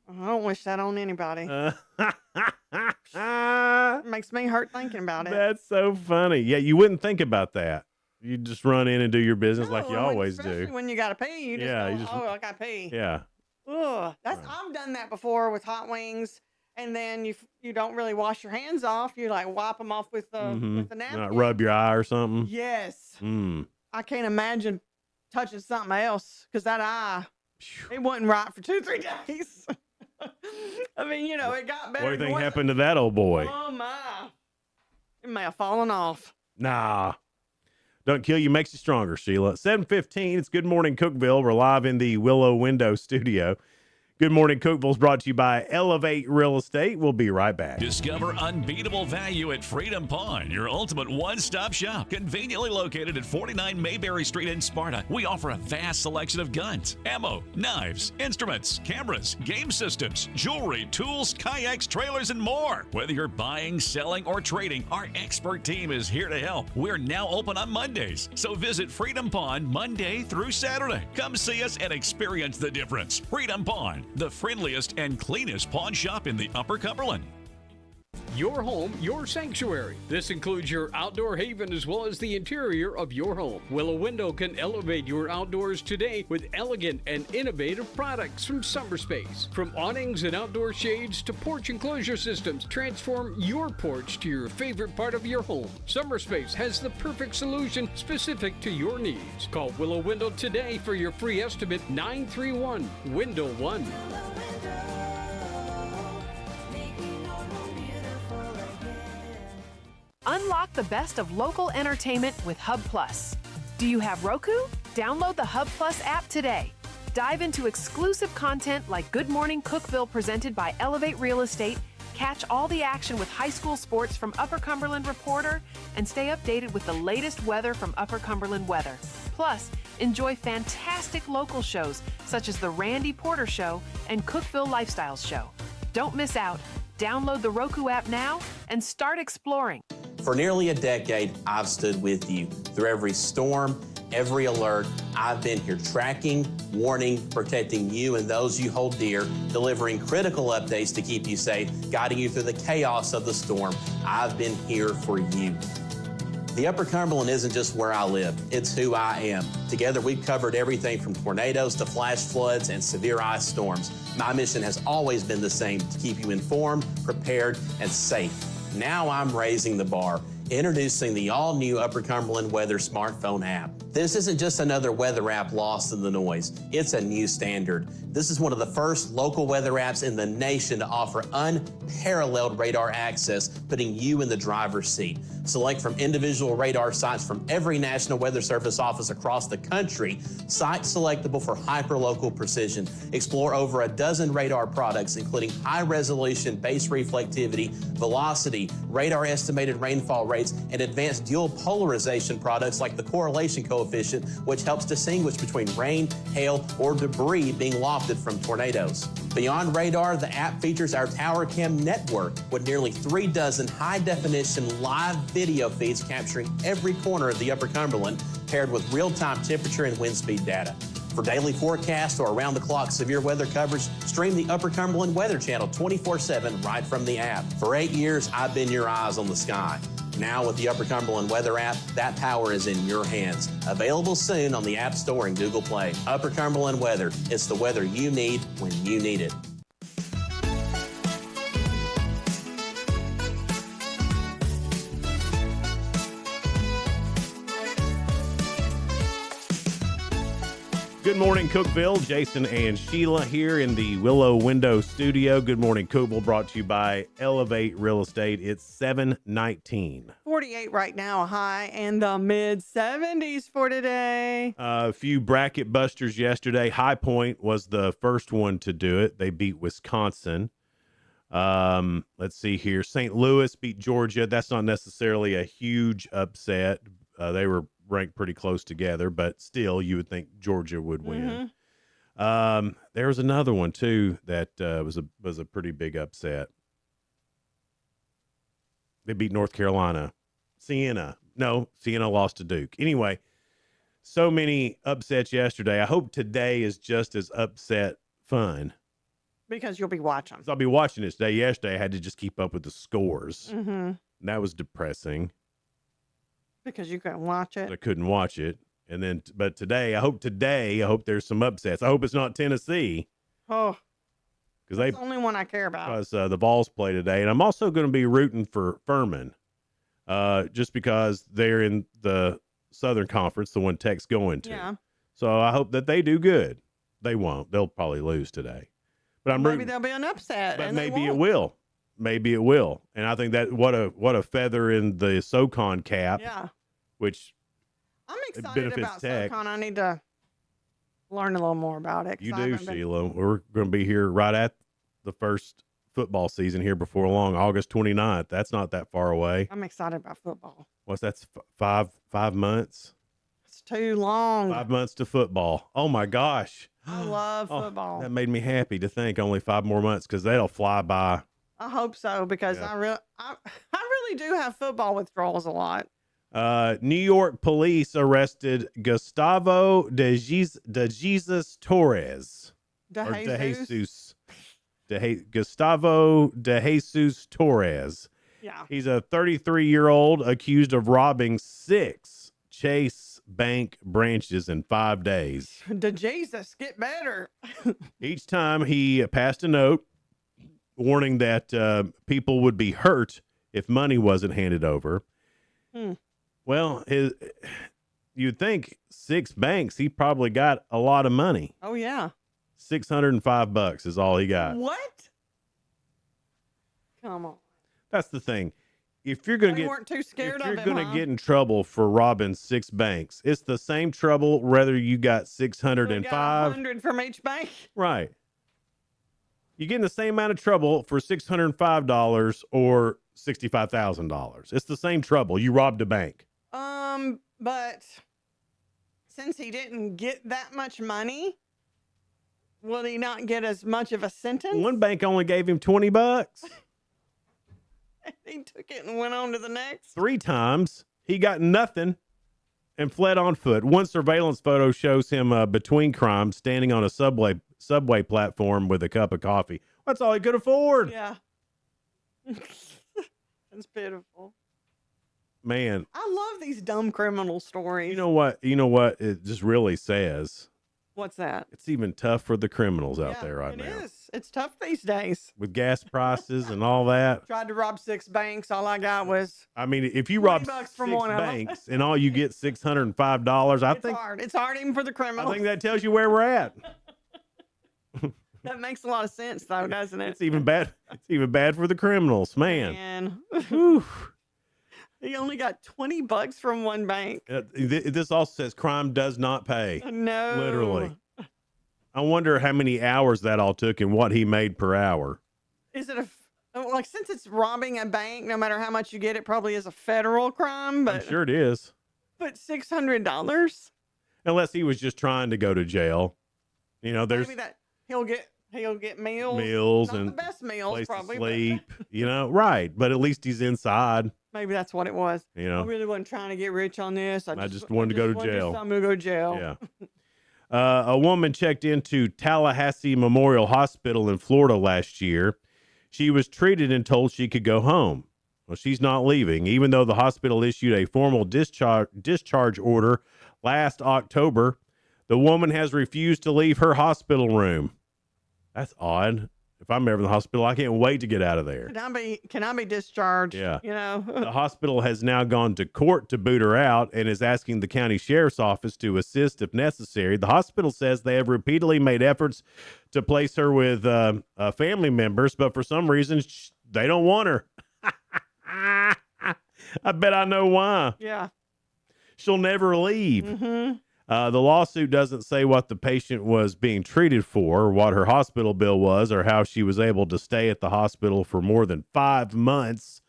I don't wish that on anybody. It makes me hurt thinking about it. That's so funny. Yeah, you wouldn't think about that. You just run in and do your business like you always especially do. when you gotta pee, you just Yeah, go, you just- oh, I gotta pee. Yeah. Ugh, I've done that before with hot wings, and then you don't really wash your hands off. You like wipe them off with the napkin. Not rub your eye or something. Yes. Mm. I can't imagine touching something else because that eye, it wasn't right for 2-3 days. I mean, you know, it got better. What do you think happened to that old boy? Oh my! It may have fallen off. Nah. Don't kill you, makes you stronger, Sheila. 7:15, it's Good Morning Cookeville. We're live in the Willow Window studio. Good Morning Cookeville is brought to you by Elevate Real Estate. We'll be right back. Discover unbeatable value at Freedom Pawn, your ultimate one-stop shop. Conveniently located at 49 Mayberry Street in Sparta, we offer a vast selection of guns, ammo, knives, instruments, cameras, game systems, jewelry, tools, kayaks, trailers, and more. Whether you're buying, selling, or trading, our expert team is here to help. We're now open on Mondays, so visit Freedom Pawn Monday through Saturday. Come see us and experience the difference. Freedom Pawn, the friendliest and cleanest pawn shop in the Upper Cumberland. Your home, your sanctuary. This includes your outdoor haven as well as the interior of your home. Willow Window can elevate your outdoors today with elegant and innovative products from SummerSpace. From awnings and outdoor shades to porch enclosure systems, transform your porch to your favorite part of your home. SummerSpace has the perfect solution specific to your needs. Call Willow Window today for your free estimate 931-WINDOW-1. Unlock the best of local entertainment with Hub Plus. Do you have Roku? Download the Hub Plus app today. Dive into exclusive content like Good Morning Cookeville presented by Elevate Real Estate, catch all the action with high school sports from Upper Cumberland Reporter, and stay updated with the latest weather from Upper Cumberland Weather. Plus, enjoy fantastic local shows such as The Randy Porter Show and Cookeville Lifestyles Show. Don't miss out. Download the Roku app now and start exploring. For nearly a decade, I've stood with you. Through every storm, every alert, I've been here tracking, warning, protecting you and those you hold dear, delivering critical updates to keep you safe, guiding you through the chaos of the storm. I've been here for you. The Upper Cumberland isn't just where I live, it's who I am. Together, we've covered everything from tornadoes to flash floods and severe ice storms. My mission has always been the same, to keep you informed, prepared, and safe. Now I'm raising the bar, introducing the all-new Upper Cumberland Weather smartphone app. This isn't just another weather app lost in the noise. It's a new standard. This is one of the first local weather apps in the nation to offer unparalleled radar access, putting you in the driver's seat. Select from individual radar sites from every National Weather Service office across the country, sites selectable for hyperlocal precision. Explore over a dozen radar products, including high-resolution base reflectivity, velocity, radar estimated rainfall rates, and advanced dual polarization products like the correlation coefficient, which helps distinguish between rain, hail, or debris being lofted from tornadoes. Beyond radar, the app features our Tower Cam network with nearly 3 dozen high-definition live video feeds capturing every corner of the Upper Cumberland, paired with real-time temperature and wind speed data. For daily forecasts or around-the-clock severe weather coverage, stream the Upper Cumberland Weather Channel 24/7 right from the app. For 8 years, I've been your eyes on the sky. Now with the Upper Cumberland Weather app, that power is in your hands. Available soon on the App Store and Google Play. Upper Cumberland Weather. It's the weather you need when you need it. Good morning, Cookeville. Jason and Sheila here in the Willow Window Studio. Good morning, Cookeville, brought to you by Elevate Real Estate. It's 7:19. 48 right now, high in the mid 70s for today. A few bracket busters yesterday. High Point was the first one to do it. They beat Wisconsin. Let's see here. St. Louis beat Georgia. That's not necessarily a huge upset. They were ranked pretty close together, but still you would think Georgia would win. There was another one too that was a pretty big upset. They beat North Carolina. Siena lost to Duke. Anyway, so many upsets yesterday. I hope today is just as upset fun. Because you'll be watching. I'll be watching it today. Yesterday I had to just keep up with the scores. Mm-hmm. And that was depressing. Because you couldn't watch it. I couldn't watch it. And then, but today, I hope there's some upsets. I hope it's not Tennessee. Oh, because that's the only one I care about. Because the Vols play today. And I'm also going to be rooting for Furman just because they're in the Southern Conference, the one Tech's going to. Yeah. So I hope that they do good. They won't. They'll probably lose today. But maybe there'll be an upset. But and maybe it will. Maybe it will. And I think that what a feather in the SoCon cap. Yeah. Which I'm excited about Tech. SoCon. I need to learn a little more about it. You do, Sheila. We're going to be here right at the first football season here before long, August 29th. That's not that far away. I'm excited about football. What's that's 5 months? It's too long. 5 months to football. Oh my gosh. I love football. That made me happy to think only 5 more months because that'll fly by. I hope so because I really do have football withdrawals a lot. New York police arrested Gustavo de Jesus Torres. Gustavo de Jesus Torres. Yeah. He's a 33-year-old accused of robbing 6 Chase Bank branches in 5 days. De Jesus, get better. Each time he passed a note warning that people would be hurt if money wasn't handed over. Well, you'd think 6 banks, he probably got a lot of money. Oh, yeah. $605 is all he got. What? Come on. That's the thing. If you're going to weren't too scared if you're of him, going to get in trouble for robbing 6 banks, it's the same trouble whether you got 605. 100 from each bank. Right. You get in the same amount of trouble for $605 or $65,000. It's the same trouble. You robbed a bank. But since he didn't get that much money, will he not get as much of a sentence? One bank only gave him $20. He took it and went on to the next. 3 times. He got nothing and fled on foot. One surveillance photo shows him between crimes standing on a subway platform with a cup of coffee. That's all he could afford. Yeah. It's pitiful. Man. I love these dumb criminal stories. You know what it just really says? What's that? It's even tough for the criminals out there right now. It is. It's tough these days. With gas prices and all that. Tried to rob 6 banks. All I got was I mean, if you rob 6 banks and all you get $605, I think hard. It's hard even for the criminals. I think that tells you where we're at. That makes a lot of sense, though, doesn't it? It's even bad. It's even bad for the criminals, man. He only got $20 from one bank. This also says crime does not pay. No, literally. I wonder how many hours that all took and what he made per hour. Is it since it's robbing a bank? No matter how much you get, it probably is a federal crime. But I'm sure it is. But $600, unless he was just trying to go to jail. You know, there's maybe that he'll get meals not and the best meals, place probably to sleep. You know, right? But at least he's inside. Maybe that's what it was. You know, I really wasn't trying to get rich on this. I just wanted to go to jail. I'm gonna go to jail. Yeah. A woman checked into Tallahassee Memorial Hospital in Florida last year. She was treated and told she could go home. Well, she's not leaving, even though the hospital issued a formal discharge order last October. The woman has refused to leave her hospital room. That's odd. if I'm ever in the hospital, I can't wait to get out of there. Can I be discharged? Yeah. You know, The hospital has now gone to court to boot her out and is asking the county sheriff's office to assist if necessary. The hospital says they have repeatedly made efforts to place her with family members, but for some reason they don't want her. I bet I know why. Yeah. She'll never leave. Mm-hmm. The lawsuit doesn't say what the patient was being treated for, or what her hospital bill was, or how she was able to stay at the hospital for more than 5 months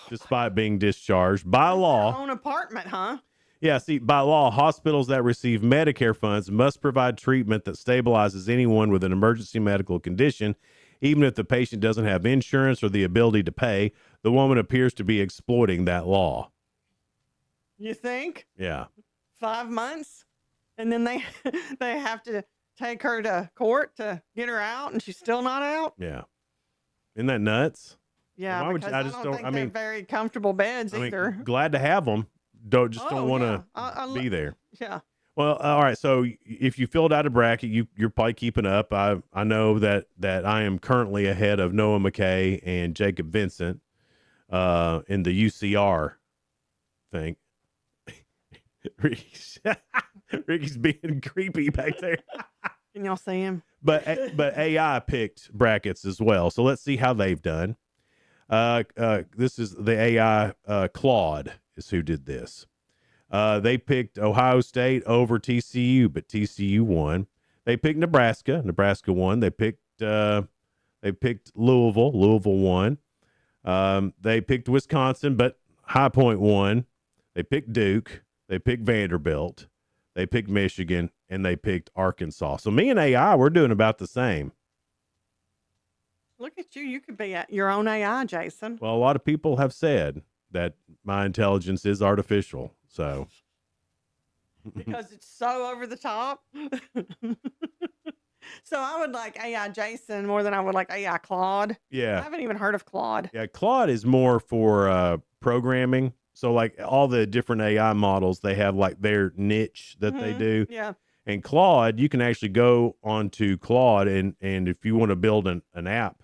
despite being discharged. By law, Own apartment, huh? yeah, see, by law, hospitals that receive Medicare funds must provide treatment that stabilizes anyone with an emergency medical condition, even if the patient doesn't have insurance or the ability to pay. The woman appears to be exploiting that law. You think? Yeah. 5 months, and then they have to take her to court to get her out, and she's still not out. Yeah. Isn't that nuts? Yeah, Why would because you- I don't think they're very comfortable beds either. Glad to have them. Don't want to I be there. Yeah. Well, all right. So if you filled out a bracket, you're probably keeping up. I know that I am currently ahead of Noah McKay and Jacob Vincent in the UCR thing. Ricky's being creepy back there. Can y'all see him? But AI picked brackets as well. So let's see how they've done. This is the AI Claude is who did this. They picked Ohio State over TCU, but TCU won. They picked Nebraska. Nebraska won. They picked Louisville. Louisville won. They picked Wisconsin, but High Point won. They picked Duke. They picked Vanderbilt. They picked Michigan, and they picked Arkansas. So me and AI, we're doing about the same. Look at you. You could be your own AI, Jason. Well, a lot of people have said that my intelligence is artificial. So Because it's so over the top. So I would like AI Jason more than I would like AI Claude. Yeah. I haven't even heard of Claude. yeah, Claude is more for programming. So like all the different AI models, they have like their niche that they do. Yeah. And Claude, you can actually go onto Claude and if you want to build an app,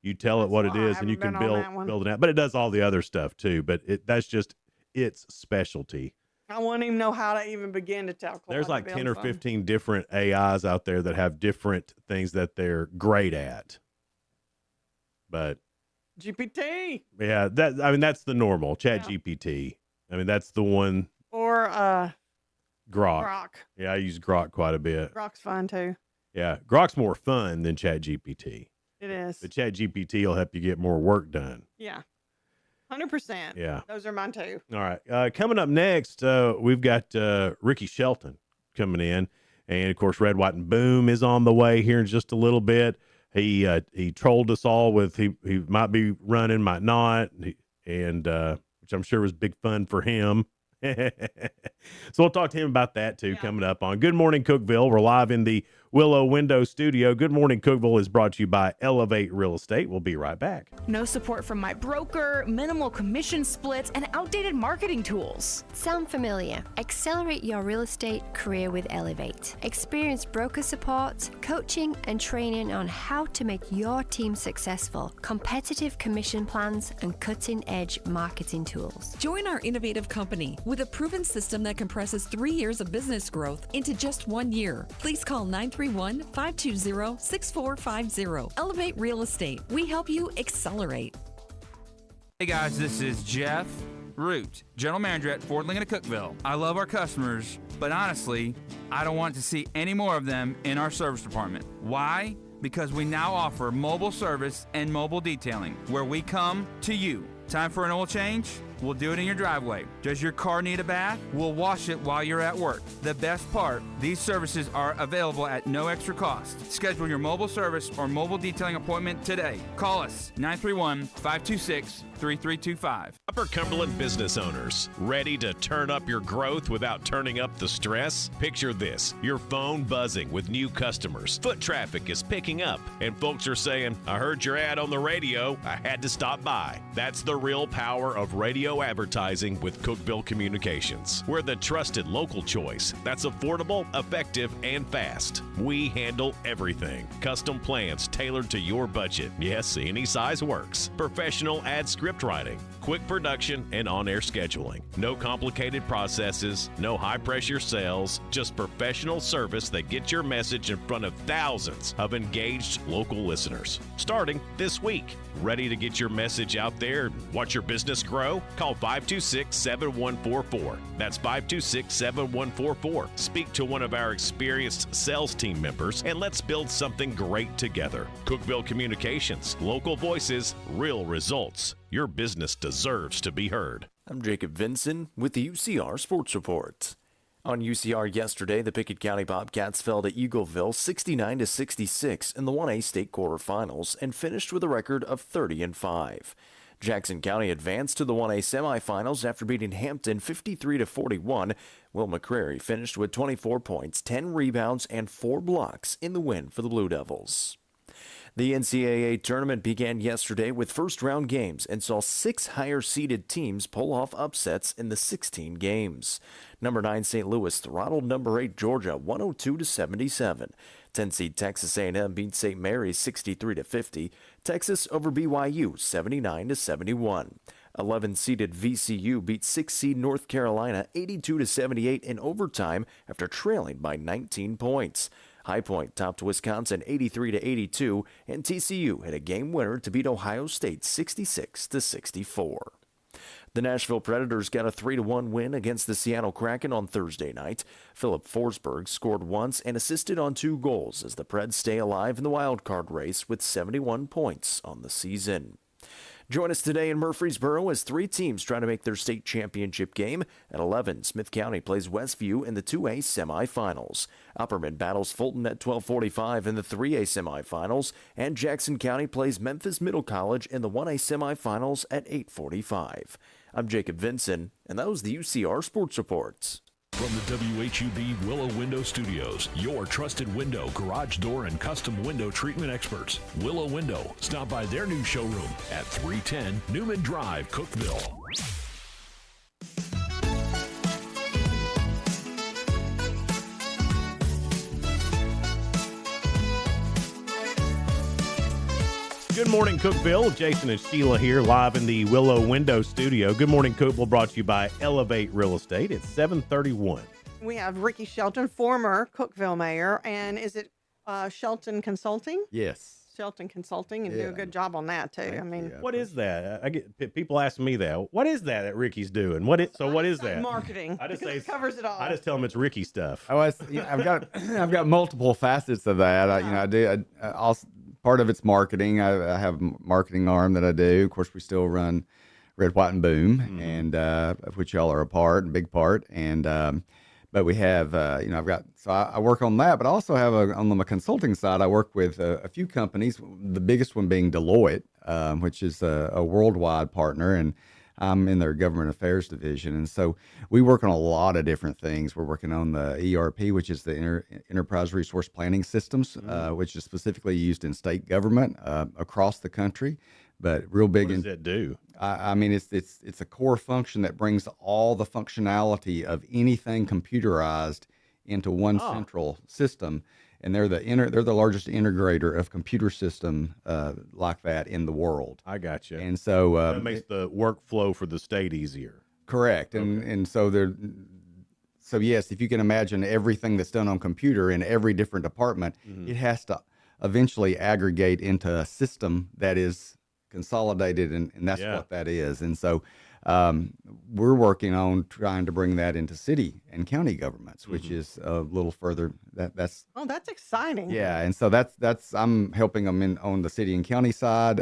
you tell it what it is and you can build an app. But it does all the other stuff too. But that's just its specialty. I wouldn't even know how to even begin to tell Claude. There's like to 10 build or something. 15 different AIs out there that have different things that they're great at. But GPT. yeah, that's the normal Chat GPT. I mean, that's the one. Or Grok. Yeah, I use Grok quite a bit. Grok's fun too. Yeah, Grok's more fun than Chat GPT. It is. The Chat GPT will help you get more work done. Yeah. 100%. Yeah. Those are mine too. All right. Coming up next, we've got Ricky Shelton coming in. And, of course, Red, White, and Boom is on the way here in just a little bit. He trolled us all with he might be running, might not, and which I'm sure was big fun for him. So we'll talk to him about that, too, coming up on Good Morning Cookeville. We're live in the Willow Window Studio. Good Morning Cookeville is brought to you by Elevate Real Estate. We'll be right back. No support from my broker, minimal commission splits, and outdated marketing tools. Sound familiar? Accelerate your real estate career with Elevate. Experience broker support, coaching, and training on how to make your team successful, competitive commission plans, and cutting-edge marketing tools. Join our innovative company with a proven system that compresses 3 years of business growth into just 1 year. Please call 931-520-6450. Elevate Real Estate. We help you accelerate. Hey guys, this is Jeff Root, General Manager at Ford Lincoln of Cookeville. I love our customers, but honestly, I don't want to see any more of them in our service department. Why? Because we now offer mobile service and mobile detailing, where we come to you. Time for an oil change? We'll do it in your driveway. Does your car need a bath? We'll wash it while you're at work. The best part, these services are available at no extra cost. Schedule your mobile service or mobile detailing appointment today. Call us 931-526-3325. Upper Cumberland business owners, ready to turn up your growth without turning up the stress? Picture this, your phone buzzing with new customers. Foot traffic is picking up, and folks are saying, I heard your ad on the radio, I had to stop by. That's the real power of radio No advertising with Cookeville Communications. We're the trusted local choice that's affordable, effective, and fast. We handle everything. Custom plans tailored to your budget. Yes, any size works. Professional ad script writing, quick production, and on-air scheduling. No complicated processes, no high-pressure sales, just professional service that gets your message in front of thousands of engaged local listeners. Starting this week. Ready to get your message out there and watch your business grow? Call 526-7144. That's 526-7144. Speak to one of our experienced sales team members and let's build something great together. Cookeville Communications. Local voices, real results. Your business deserves to be heard. I'm Jacob Vinson with the UCR Sports Report. On UCR yesterday, the Pickett County Bobcats fell to Eagleville 69-66 in the 1A state quarterfinals and finished with a record of 30-5. Jackson County advanced to the 1A semifinals after beating Hampton 53-41. Will McCrary finished with 24 points, 10 rebounds, and 4 blocks in the win for the Blue Devils. The NCAA tournament began yesterday with first-round games and saw 6 higher-seeded teams pull off upsets in the 16 games. Number 9 St. Louis throttled number 8 Georgia 102-77. 10-seed Texas A&M beat St. Mary's 63-50. Texas over BYU 79-71. 11-seeded VCU beat 6-seed North Carolina 82-78 in overtime after trailing by 19 points. High Point topped Wisconsin 83-82, and TCU hit a game winner to beat Ohio State 66-64. The Nashville Predators got a 3-1 win against the Seattle Kraken on Thursday night. Philip Forsberg scored once and assisted on 2 goals as the Preds stay alive in the wild card race with 71 points on the season. Join us today in Murfreesboro as 3 teams try to make their state championship game. At 11, Smith County plays Westview in the 2A semifinals. Upperman battles Fulton at 12:45 in the 3A semifinals, and Jackson County plays Memphis Middle College in the 1A semifinals at 8:45. I'm Jacob Vinson, and that was the UCR Sports Reports. From the WHUB Willow Window Studios, your trusted window, garage door, and custom window treatment experts. Willow Window. Stop by their new showroom at 310 Newman Drive, Cookeville. Good morning, Cookeville. Jason and Sheila here live in the Willow Window Studio. Good morning, Cookeville, brought to you by Elevate Real Estate. It's 7:31. We have Ricky Shelton, former Cookeville mayor, and is it Shelton Consulting? Yes. Shelton Consulting, and do a good job on that too. I mean, What is that? I get people ask me that. What is that Ricky's doing? What is that? marketing. I just because say it covers it all. I just tell them it's Ricky stuff. Oh, I've got multiple facets of that. I do. Also, part of it's marketing. I have a marketing arm that I do. Of course, we still run Red, White, and Boom, and of which y'all are a part, a big part. And but we have, I've got. So I work on that, but I also have on the consulting side. I work with a few companies. The biggest one being Deloitte, which is a worldwide partner, and I'm in their government affairs division. And so we work on a lot of different things. We're working on the ERP, which is the Enterprise Resource Planning Systems, which is specifically used in state government across the country, but real big. What does it do? I mean, it's a core function that brings all the functionality of anything computerized into one central system. And they're the largest integrator of computer system like that in the world. I got you. And so that makes the workflow for the state easier. Correct. And so so yes, if you can imagine everything that's done on computer in every different department, it has to eventually aggregate into a system that is consolidated, and that's what that is. And so we're working on trying to bring that into city and county governments, which is a little further. That's exciting. Yeah, and so that's I'm helping them on the city and county side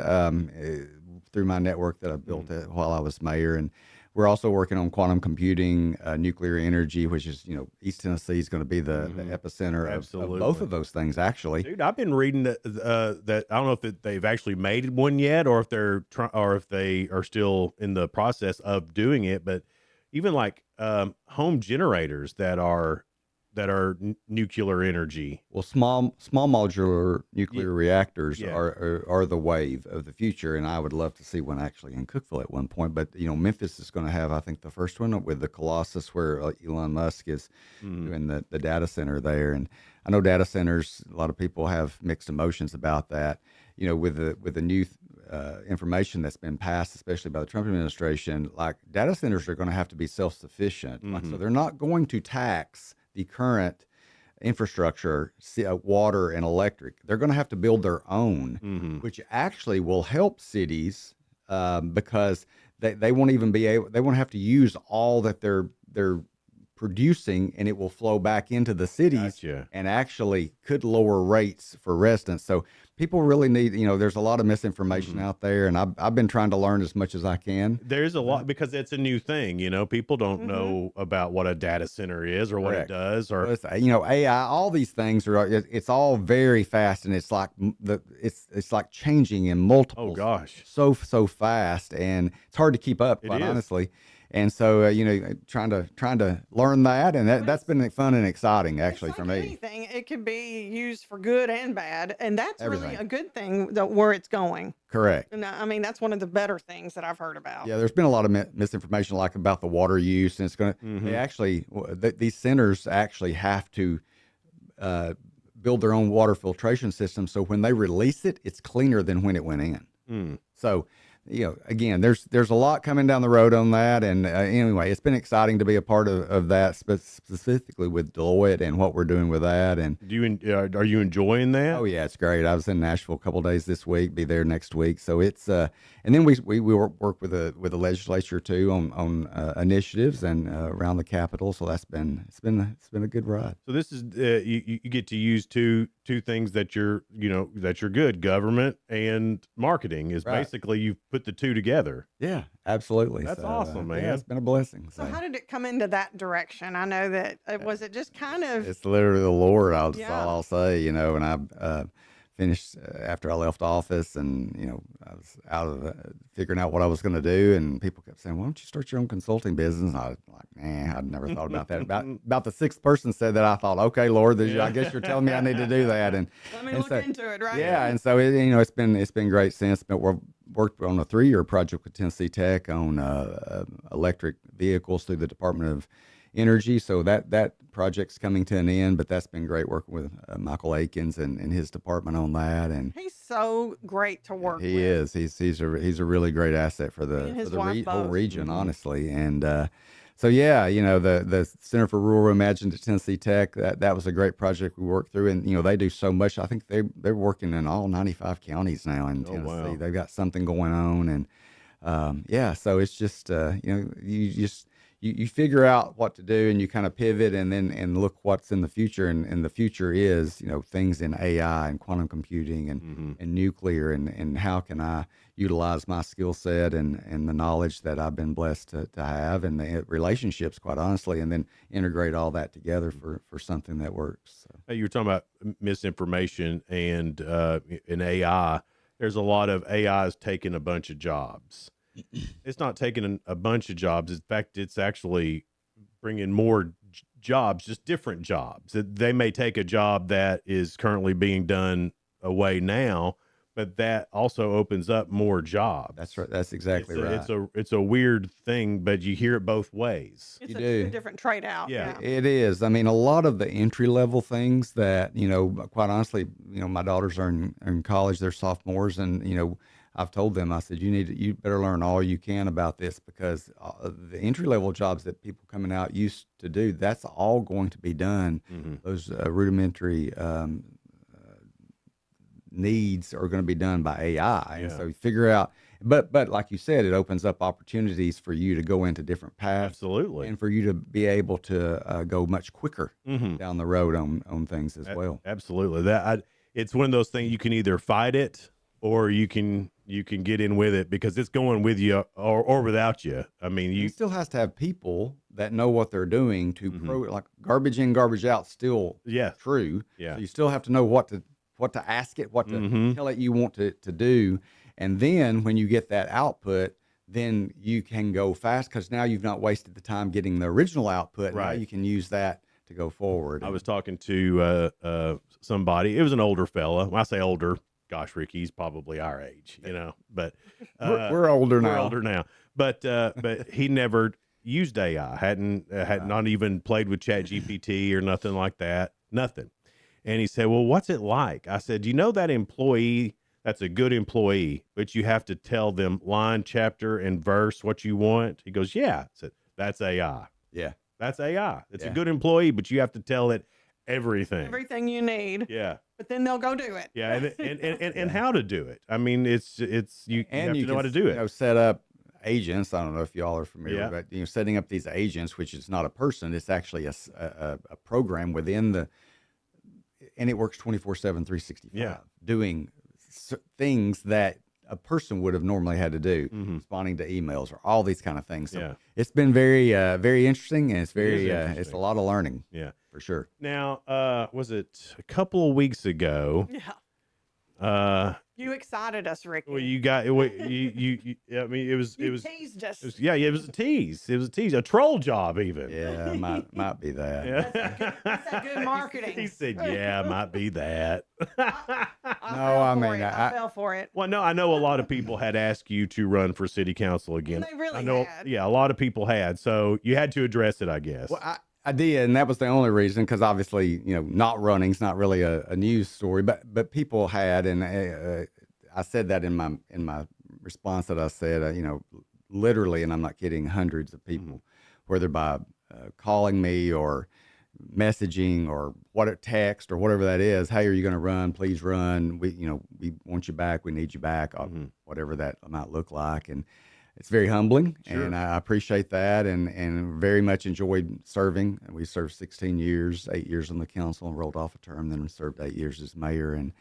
through my network that I built while I was mayor, and we're also working on quantum computing, nuclear energy, which is East Tennessee is going to be the epicenter of both of those things. Actually, dude, I've been reading that I don't know if they've actually made one yet, or if they are still in the process of doing it. But even like home generators that are that are nuclear energy? Well, small modular nuclear reactors Yeah. are the wave of the future, and I would love to see one actually in Cookeville at one point. But Memphis is going to have, I think, the first one with the Colossus, where Elon Musk is doing the data center there. And I know data centers, a lot of people have mixed emotions about that. With the new information that's been passed, especially by the Trump administration, like data centers are going to have to be self-sufficient. Like, so they're not going to tax the current infrastructure, water and electric. They're going to have to build their own, which actually will help cities because they won't even be able. They won't have to use all that they're producing, and it will flow back into the cities. Gotcha. And actually could lower rates for residents. So people really need, there's a lot of misinformation out there, and I've been trying to learn as much as I can. There's a lot because it's a new thing. People don't know about what a data center is or what it does, or Well, it's, AI. All these things are. It's all very fast, and it's like it's like changing in multiple. Oh gosh, so fast, and it's hard to keep up. Quite honestly. And so, trying to learn that, and that's been fun and exciting, actually, for me. Anything, it could be used for good and bad, and that's really Everything. a good thing where it's going. Correct. And I mean, that's one of the better things that I've heard about. Yeah, there's been a lot of misinformation, like about the water use, and it's going to. They actually, these centers actually have to build their own water filtration system, so when they release it, it's cleaner than when it went in. So. Again, there's a lot coming down the road on that, and anyway, it's been exciting to be a part of that, specifically with Deloitte and what we're doing with that. And are you enjoying that? Oh yeah, it's great. I was in Nashville a couple of days this week. Be there next week. So it's and then we work with the legislature too on initiatives and around the Capitol. So it's been a good ride. So this is you get to use two things that you're good. Government and marketing is basically you've put the two together. Yeah, absolutely. That's awesome, man. Yeah, it's been a blessing. So how did it come into that direction? I know that was it just kind of. It's literally the Lord. That's all I'll say. And I finished after I left office, and I was out of figuring out what I was going to do, and people kept saying, "Why don't you start your own consulting business?" And I was like, I'd never thought about that. About the sixth person said that, I thought, okay, Lord, I guess you're telling me I need to do that. And let me look into it, right? Yeah, and so it's been great since. But we've worked on a 3-year project with Tennessee Tech on electric vehicles through the Department of Energy. So that project's coming to an end, but that's been great working with Michael Akins and his department on that. And he's so great to work with. He is. He's a really great asset for the whole region, honestly. And so yeah, the Center for Rural Reimagined at Tennessee Tech, that was a great project we worked through, and they do so much. I think they're working in all 95 counties now in Tennessee. Wow. They've got something going on, and so it's just you figure out what to do, and you kind of pivot, and look what's in the future, and the future is things in AI and quantum computing and nuclear, and how can I utilize my skill set and the knowledge that I've been blessed to have, and the relationships, quite honestly, and then integrate all that together for something that works. So. Hey, you were talking about misinformation and in AI. There's a lot of AIs taking a bunch of jobs. It's not taking a bunch of jobs. In fact, it's actually bringing more jobs, just different jobs. They may take a job that is currently being done away now, but that also opens up more jobs. That's right. That's exactly right. It's a weird thing, but you hear it both ways. It's a different trade out. Yeah. It is. I mean, a lot of the entry level things that, quite honestly, my daughters are in college, they're sophomores, and, I've told them, I said, you better learn all you can about this, because the entry level jobs that people coming out used to do, that's all going to be done. Those rudimentary needs are going to be done by AI. And so you figure out, but like you said, it opens up opportunities for you to go into different paths. Absolutely. And for you to be able to go much quicker down the road on things as well. Absolutely. It's one of those things, you can either fight it or you can get in with it, because it's going with you or without you. I mean, you still has to have people that know what they're doing to like garbage in, garbage out, still true. Yeah. So you still have to know what to ask it, what to tell it you want to do. And then when you get that output, then you can go fast, because now you've not wasted the time getting the original output. Right. Now you can use that to go forward. I was talking to somebody. It was an older fella. When I say older, gosh, Rick, he's probably our age, But we're older now. We're older now. But he never used AI. Had not even played with ChatGPT or nothing like that. Nothing. And he said, "Well, what's it like?" I said, "You know that employee that's a good employee, but you have to tell them line, chapter, and verse what you want?" He goes, "Yeah." I said, "That's AI." Yeah. That's AI. It's a Yeah. good employee, but you have to tell it everything. Everything you need. Yeah. But then they'll go do it. Yeah, and how to do it. I mean, it's you have to know how to do it. Set up agents. I don't know if y'all are familiar, Yeah. but setting up these agents, which is not a person, it's actually a program within the, and it works 24/7, 365, Yeah. doing things that a person would have normally had to do, Mm-hmm. responding to emails or all these kind of things. So Yeah. it's been very interesting, and it's very it's interesting. a lot of learning. Yeah. For sure. Now, was it a couple of weeks ago? Yeah. You excited us, Ricky. Well, you got you. I mean, it was teased us. It was a tease. It was a tease, a troll job, even. Yeah, might be that. Yeah. That's that good marketing. He said, "Yeah, it might be that." I fell for it. Well, no, I know a lot of people had asked you to run for city council again. And they really I know, had. yeah, a lot of people had, so you had to address it, I guess. Well, I did, and that was the only reason, because obviously, not running's not really a news story, but people had, and I said that in my response that I said, literally, and I'm not kidding, hundreds of people, whether by calling me or messaging or text or whatever that is. Hey, are you going to run? Please run. We want you back. We need you back. Whatever that might look like, and it's very humbling, Sure. and I appreciate that, and very much enjoyed serving. We served 16 years, 8 years on the council, and rolled off a term, then served 8 years as mayor, and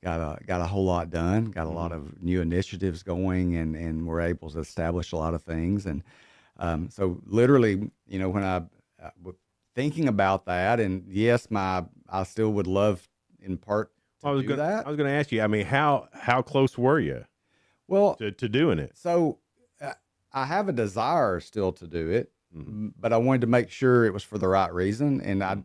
got a whole lot done, got a lot of new initiatives going, and we're able to establish a lot of things. And so literally, when I thinking about that, and yes, I still would love in part to do that. I was going to ask you, I mean, how close were you? Well, to doing it? So I have a desire still to do it, but I wanted to make sure it was for the right reason. And I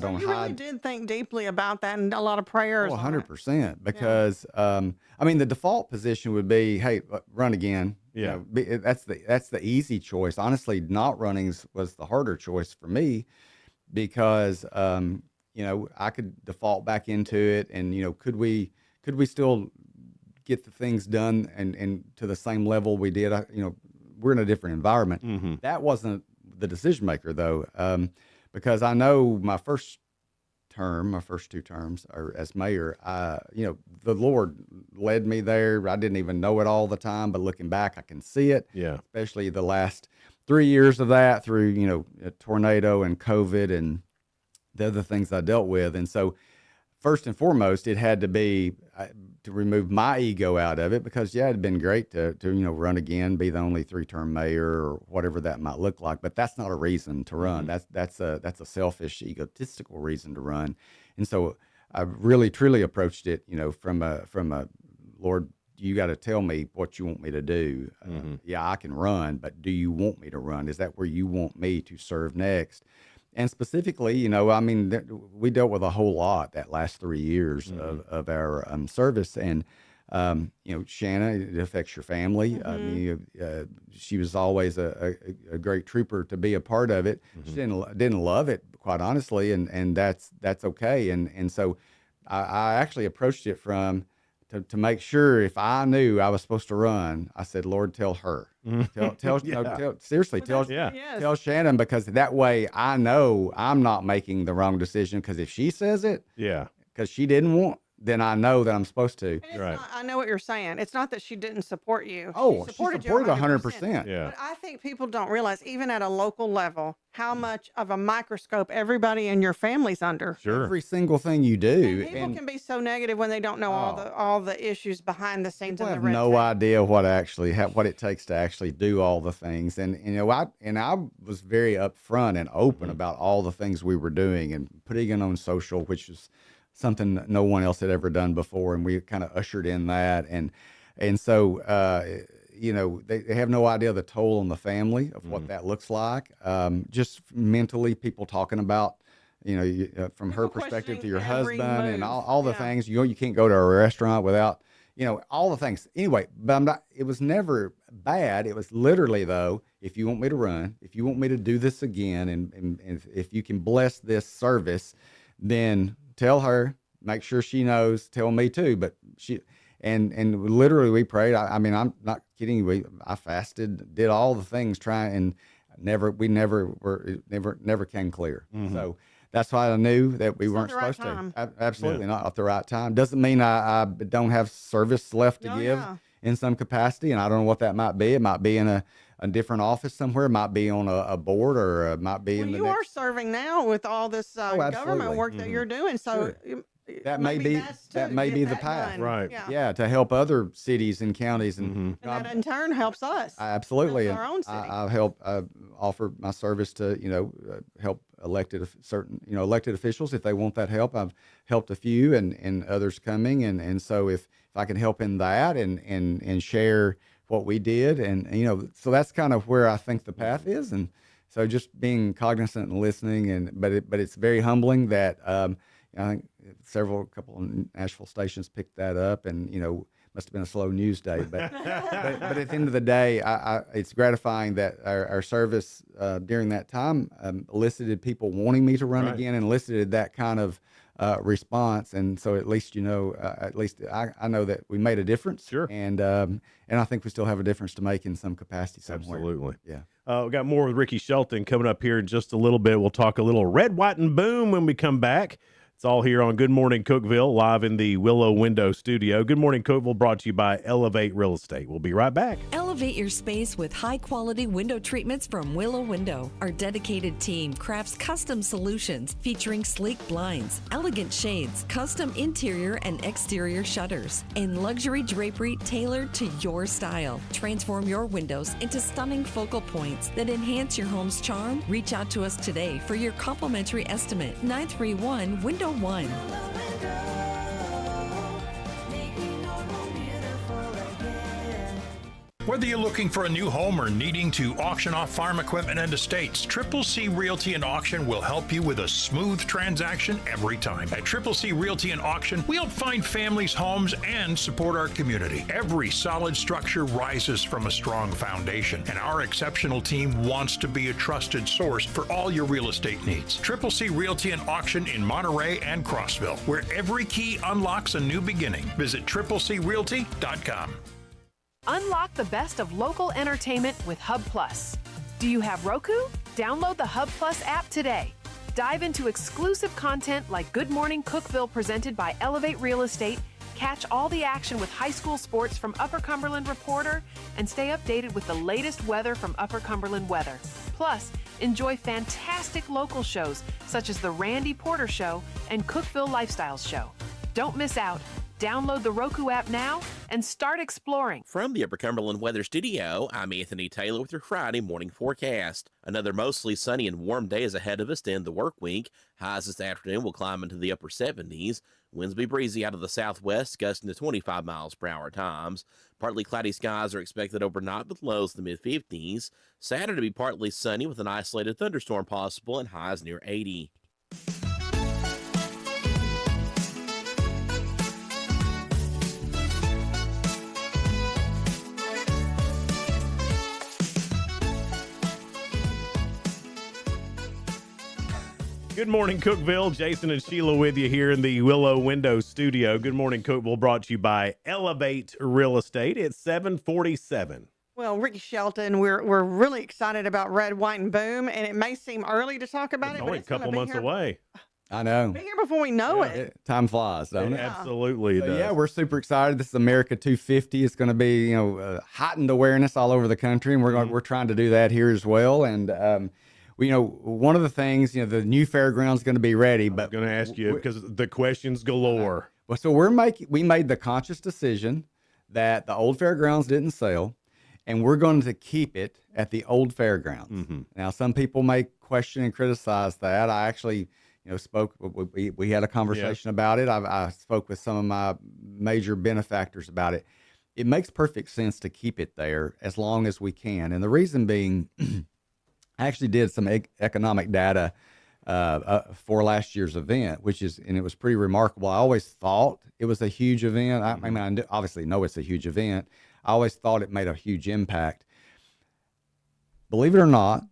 don't You really did think deeply about that, and a lot of prayers. 100%, because the default position would be, hey, run again. Yeah. That's the easy choice. Honestly, not running was the harder choice for me, because I could default back into it, and could we still get the things done and to the same level we did? We're in a different environment. Mm-hmm. That wasn't the decision maker, though, because I know my first two terms as mayor, the Lord led me there. I didn't even know it all the time, but looking back, I can see it. Yeah. Especially the last 3 years of that, through a tornado and COVID and the other things I dealt with. And so, first and foremost, it had to be to remove my ego out of it, because it'd been great to run again, be the only 3-term mayor or whatever that might look like. But that's not a reason to run. That's a selfish, egotistical reason to run. And so I really truly approached it, from a Lord, you got to tell me what you want me to do. Yeah, I can run, but do you want me to run? Is that where you want me to serve next? And specifically, we dealt with a whole lot that last 3 years of our service. And, Shanna, it affects your family. She was always a great trooper to be a part of it. She didn't love it, quite honestly, and that's okay. And so I actually approached it to make sure, if I knew I was supposed to run, I said, Lord, tell her. Tell Shannon, because that way I know I'm not making the wrong decision. Because if she says it, because she didn't want, then I know that I'm supposed to. I know what you're saying. It's not that she didn't support you. Oh, she supported you 100%. Yeah. But I think people don't realize, even at a local level, how much of a microscope everybody in your family's under. Sure. Every single thing you do. And people can be so negative when they don't know all the issues behind the scenes. I have no idea what it takes to actually do all the things. And I was very upfront and open about all the things we were doing and putting it on social, which is something that no one else had ever done before, and we kind of ushered in that, and so they have no idea the toll on the family of what that looks like. Just mentally, people talking about, from her perspective to your husband and all the things. You can't go to a restaurant without, all the things. Anyway, but it was never bad. It was literally, though, if you want me to run, if you want me to do this again, and if you can bless this service, then tell her, make sure she knows, tell me too. But and literally we prayed. I mean, I'm not kidding. I fasted, did all the things, and never came clear. So that's why I knew that we weren't supposed to. Absolutely not at the right time. Doesn't mean I don't have service left to give in some capacity, and I don't know what that might be. It might be in a different office somewhere. It might be on a board, or it might be in the. You are serving now with all this government work that you're doing, so. Sure. That may be the path, done. right? Yeah, to help other cities and counties, and that in turn helps us. Absolutely, Helps our own city. I offer my service to help elected officials if they want that help. I've helped a few, and others coming, and so if I can help in that and share what we did, and so that's kind of where I think the path is, and so just being cognizant and listening, but it's very humbling that. I think a couple of Nashville stations picked that up, and must have been a slow news day. But but at the end of the day, it's gratifying that our service during that time elicited people wanting me to run again, and elicited that kind of response. And so at least I know that we made a difference. Sure. And I think we still have a difference to make in some capacity somewhere. Absolutely. Yeah. We got more with Ricky Shelton coming up here in just a little bit. We'll talk a little red, white, and boom when we come back. It's all here on Good Morning Cookeville, live in the Willow Window studio. Good Morning Cookeville brought to you by Elevate Real Estate. We'll be right back. Elevate your space with high-quality window treatments from Willow Window. Our dedicated team crafts custom solutions featuring sleek blinds, elegant shades, custom interior and exterior shutters, and luxury drapery tailored to your style. Transform your windows into stunning focal points that enhance your home's charm. Reach out to us today for your complimentary estimate. 931-WINDOW 1. Whether you're looking for a new home or needing to auction off farm equipment and estates, Triple C Realty and Auction will help you with a smooth transaction every time. At Triple C Realty and Auction, we help find families, homes, and support our community. Every solid structure rises from a strong foundation, and our exceptional team wants to be a trusted source for all your real estate needs. Triple C Realty and Auction in Monterey and Crossville, where every key unlocks a new beginning. Visit triplecrealty.com. Unlock the best of local entertainment with Hub Plus. Do you have Roku? Download the Hub Plus app today. Dive into exclusive content like Good Morning Cookeville presented by Elevate Real Estate, catch all the action with high school sports from Upper Cumberland Reporter, and stay updated with the latest weather from Upper Cumberland Weather. Plus, enjoy fantastic local shows such as The Randy Porter Show and Cookeville Lifestyles Show. Don't miss out. Download the Roku app now and start exploring. From the Upper Cumberland Weather Studio, I'm Anthony Taylor with your Friday morning forecast. Another mostly sunny and warm day is ahead of us to end the work week. Highs this afternoon will climb into the upper 70s. Winds will be breezy out of the southwest, gusting to 25 miles per hour times. Partly cloudy skies are expected overnight with lows in the mid-50s. Saturday to be partly sunny with an isolated thunderstorm possible and highs near 80. Good morning, Cookeville. Jason and Sheila with you here in the Willow Window studio. Good morning, Cookeville, brought to you by Elevate Real Estate. It's 747. Well, Ricky Shelton, we're really excited about Red, White, and Boom, and it may seem early to talk about it, but Only it's a couple months away. I know. Be here before we know it. Time flies, don't it? Absolutely does. Yeah, we're super excited. This is America 250. It's going to be, heightened awareness all over the country, and we're trying to do that here as well. And one of the things, the new fairground's going to be ready. But I'm going to ask you because the questions galore. Well, so we made the conscious decision that the old fairgrounds didn't sell, and we're going to keep it at the old fairgrounds. Mm-hmm. Now, some people may question and criticize that. I actually, spoke. We had a conversation about it. I spoke with some of my major benefactors about it. it makes perfect sense to keep it there as long as we can. And the reason being, I actually did some economic data for last year's event, and it was pretty remarkable. I always thought it was a huge event. I mean, I obviously know it's a huge event. I always thought it made a huge impact. Believe it or not,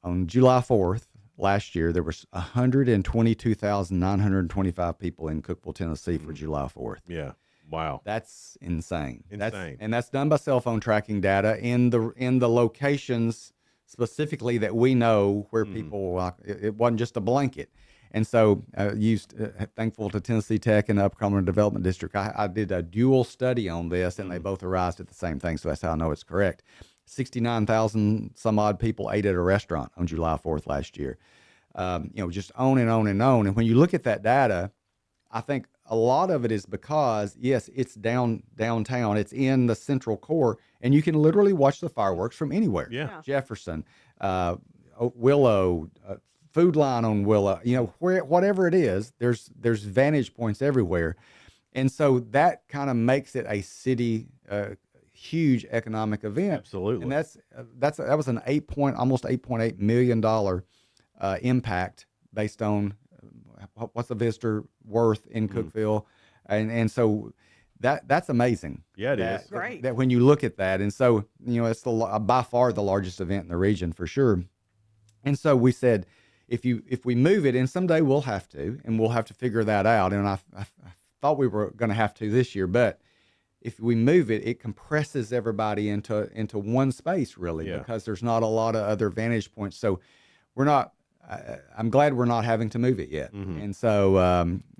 on July 4th last year, there was 122,925 people in Cookeville, Tennessee for July 4th. Yeah. Wow. That's insane. Insane. That's done by cell phone tracking data in the locations specifically that we know where people, it wasn't just a blanket. And so thankful to Tennessee Tech and the Upper Cumberland Development District, I did a dual study on this, and they both arrived at the same thing. So that's how I know it's correct. 69,000 some odd people ate at a restaurant on July 4th last year. Just on and on and on. And when you look at that data, I think a lot of it is because, yes, it's downtown. It's in the central core, and you can literally watch the fireworks from anywhere. Yeah. Jefferson, Willow, Food Line on Willow, whatever it is, there's vantage points everywhere. And so that kind of makes it a city huge economic event. Absolutely. And that was an almost $8.8 million impact based on what's a visitor worth in Cookeville. And so that's amazing. Yeah, it is. Great. That when you look at that, and so, it's by far the largest event in the region for sure. And so we said, if we move it, and someday we'll have to figure that out. And I thought we were going to have to this year, but if we move it, it compresses everybody into one space, really, because there's not a lot of other vantage points. So I'm glad we're not having to move it yet. And so,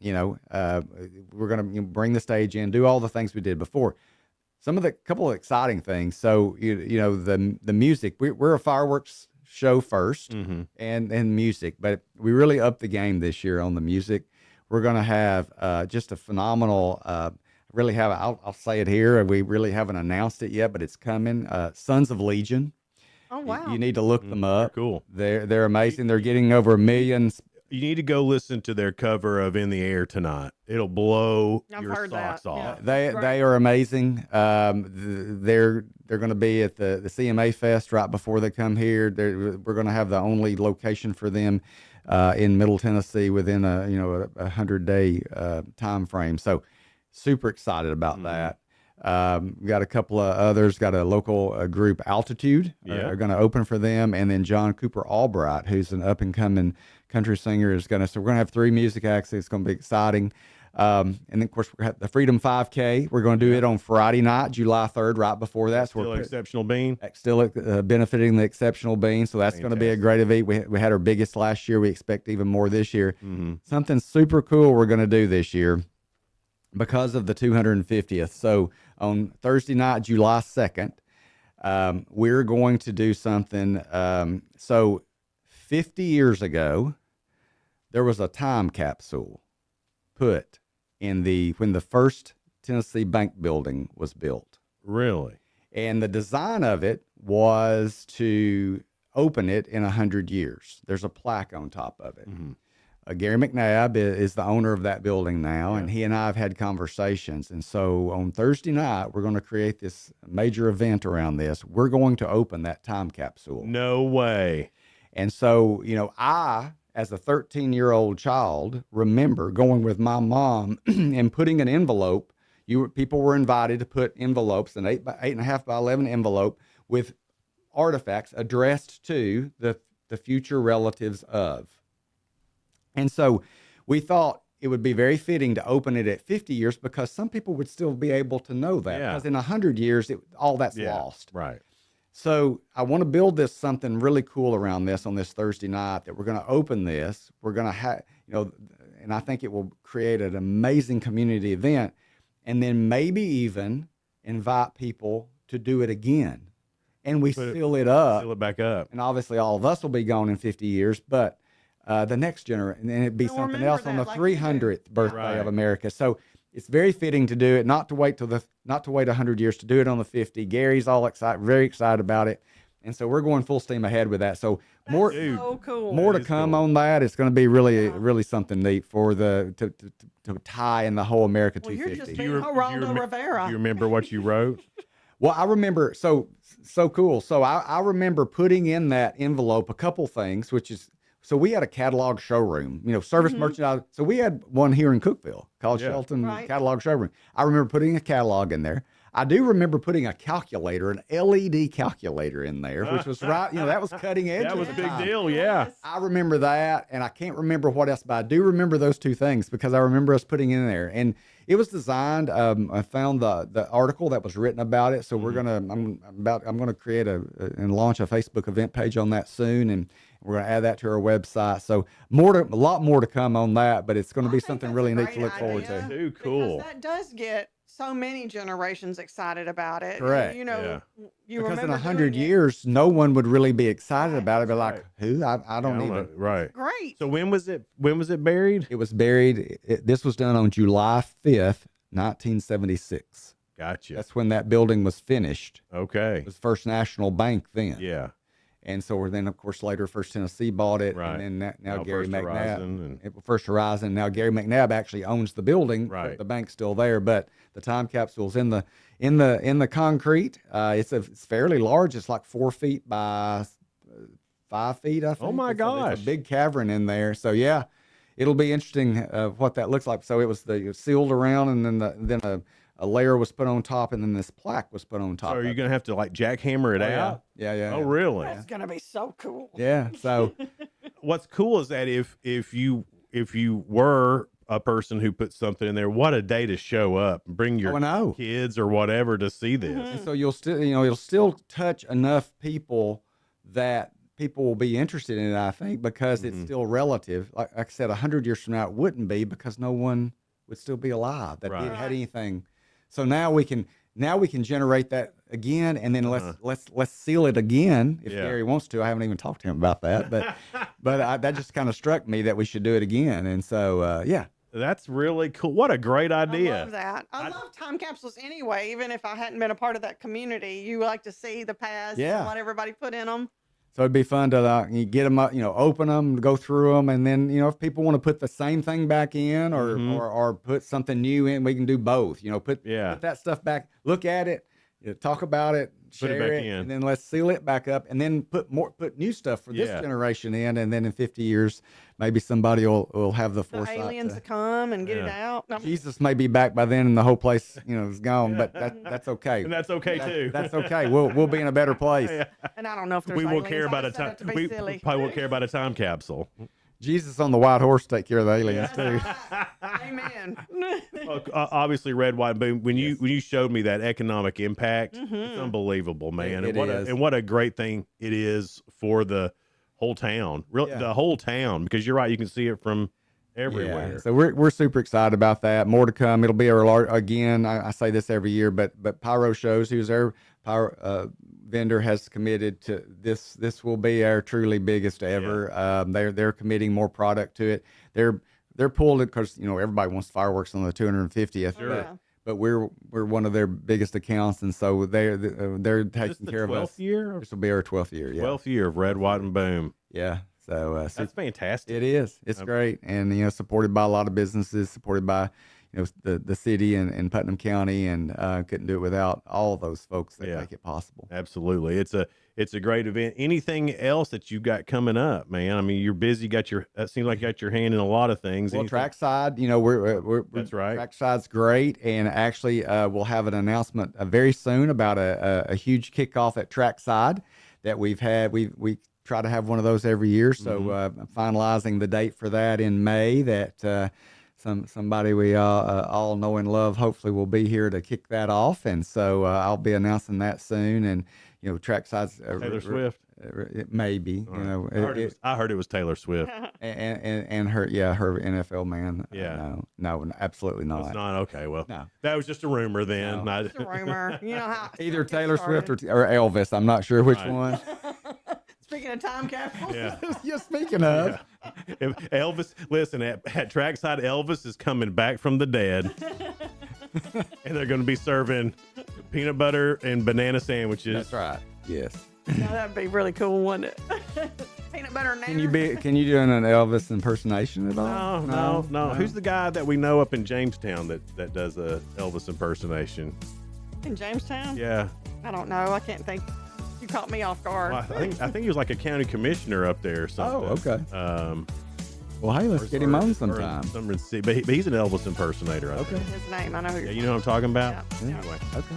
we're going to bring the stage in, do all the things we did before. Couple of exciting things. So, the music, we're a fireworks show first and music, but we really upped the game this year on the music. We're going to have just a phenomenal, I'll say it here. We really haven't announced it yet, but it's coming. Sons of Legion. Oh, wow. You need to look them up. Cool. They're amazing. They're getting over 1 million. You need to go listen to their cover of "In the Air Tonight." It'll blow I've your heard socks that. off. They are amazing. They're going to be at the CMA Fest right before they come here. We're going to have the only location for them in Middle Tennessee within a 100-day time frame. So super excited about that. We got a couple of others. Got a local group, Altitude, are going to open for them, and then John Cooper Albright, who's an up and coming country singer, is going to. So we're going to have 3 music acts. It's going to be exciting. And then of course we have the Freedom 5K. We're going to do it on Friday night, July 3rd, right before that. So Still Exceptional Bean. Still benefiting the Exceptional Bean. So that's going to be a great event. We had our biggest last year. We expect even more this year. Something super cool we're going to do this year because of the 250th. So on Thursday night, July 2nd, we're going to do something. So 50 years ago, there was a time capsule put in when the first Tennessee Bank building was built. Really? And the design of it was to open it in 100 years. There's a plaque on top of it. Gary McNabb is the owner of that building now, and he and I have had conversations. And so on Thursday night, we're going to create this major event around this. We're going to open that time capsule. No way. And so, I, as a 13-year-old child, remember going with my mom and putting an envelope. People were invited to put envelopes, an 8.5 by 11 envelope with artifacts addressed to the future relatives of. And so we thought it would be very fitting to open it at 50 years because some people would still be able to know that. Because in 100 years, all that's lost. Right. So I want to build something really cool around this on this Thursday night that we're going to open this. We're going to have, and I think it will create an amazing community event, and then maybe even invite people to do it again. And we seal it back up. And obviously all of us will be gone in 50 years, but the next generation, and it'd be something else on the 300th birthday of America. So it's very fitting to do it, not to wait 100 years, to do it on the 50. Gary's all excited, very excited about it. And so we're going full steam ahead with that. So more, so cool. more to come on that. It's going to be really something neat for to tie in the whole America Well, 250. you're just being Geraldo Rivera. Do you remember what you wrote? Well, I remember, so cool. So I remember putting in that envelope a couple things, which is, so we had a catalog showroom, service merchandise. So we had one here in Cookeville called Shelton Catalog Showroom. I remember putting a catalog in there. I do remember putting a calculator, an LED calculator in there, which was that was cutting edge. That was a at the big time. deal, yeah. I remember that, and I can't remember what else, but I do remember those two things because I remember us putting it in there. And it was designed. I found the article that was written about it, so I'm gonna create and launch a Facebook event page on that soon, and we're gonna add that to our website. So a lot more to come on that, but it's gonna be something really neat to look forward to. Too cool. Because that does get so many generations excited about it. Correct. You because in remember 100 doing it. years, no one would really be excited about it. But like, who? I don't even. Right. Great. So when was it buried? It was buried. This was done on July 5th, 1976. Gotcha. That's when that building was finished. Okay. It was First National Bank then. Yeah. And so then, of course, later First Tennessee bought it, Right. and then now Now Gary First McNabb, Horizon First Horizon. Now Gary McNabb actually owns the building. Right. The bank's still there, but the time capsule's in the concrete. It's fairly large. It's like 4 feet by 5 feet, I think. Oh my gosh! It's a big cavern in there. So yeah, it'll be interesting what that looks like. So it was sealed around, and then a layer was put on top, and then this plaque was put on top. So are you going to have to like jackhammer it out? Yeah. Oh, really? That's gonna be so cool. Yeah. So what's cool is that if you were a person who put something in there, what a day to show up, bring your kids or whatever to see this. And so you'll still, it'll still touch enough people that people will be interested in it, I think, because it's still relative. Like I said, 100 years from now, it wouldn't be, because no one would still be alive that had anything. So now we can generate that again, and then let's seal it again if Gary wants to. I haven't even talked to him about that, but that just kind of struck me that we should do it again. And so that's really cool. What a great idea! I love that. I love time capsules anyway. Even if I hadn't been a part of that community, you like to see the past and what everybody put in them. So it'd be fun to get them up, open them, go through them, and then if people want to put the same thing back in or put something new in, we can do both. Put that stuff back, look at it, talk about it, share back in. and then let's seal it back up, and then put new stuff for this generation in, and then in 50 years, maybe somebody will have the foresight. Aliens to come and get it out. Jesus may be back by then, and the whole place, is gone, but that's okay. And that's okay too. That's okay. We'll be in a better place. And I don't know if there's we won't aliens. care about I a just said time. it to be We silly. probably won't care about a time capsule. Jesus on the white horse take care of the aliens too. Amen. Well, obviously, Red, White, Boom. When you showed me that economic impact, it's unbelievable, man. And what a great thing it is for the whole town, the whole town. Because you're right, you can see it from everywhere. Yeah. So we're super excited about that. More to come. It'll be again. I say this every year, but Pyro Shows, who's our pyro vendor, has committed to this. This will be our truly biggest ever. They're committing more product to it. They're pulled it because everybody wants fireworks on the 250th. Sure. But we're one of their biggest accounts, and so they're taking care of us. 12th year? This will be our 12th year. Yeah. 12th year of Red, White, and Boom. Yeah. So that's fantastic. It is. It's great, and supported by a lot of businesses, supported by the city and Putnam County, and couldn't do it without all of those folks that make it possible. Absolutely. It's a great event. Anything else that you got coming up, man? I mean, you're busy. It seems like you got your hand in a lot of things. Well, Trackside, we're that's right. Trackside's great, and actually we'll have an announcement very soon about a huge kickoff at Trackside that we've had. We try to have one of those every year, so finalizing the date for that in May. That somebody we all know and love hopefully will be here to kick that off, and so I'll be announcing that soon. And Trackside's Taylor Swift. It may be. I heard it was Taylor Swift and her NFL man. No, absolutely not. It's not okay. Well, no, that was just a rumor then. No. Just a rumor. How either Taylor Swift or Elvis. I'm not sure which one. Speaking of time capsules. Yeah. Speaking of. If Elvis, listen, at Trackside, Elvis is coming back from the dead. And they're going to be serving peanut butter and banana sandwiches. That's right. Yes. No, that'd be really cool, wouldn't it? Peanut butter and Can you do an Elvis impersonation at all? No. Who's the guy that we know up in Jamestown that does a Elvis impersonation? In Jamestown? Yeah. I don't know. I can't think. You caught me off guard. Well, I think he was like a county commissioner up there or something. Oh, okay. Well, hey, let's get him on sometime. But he's an Elvis impersonator. Okay. His name, I know who. Yeah, you know what I'm talking about. Yeah. Anyway. Okay.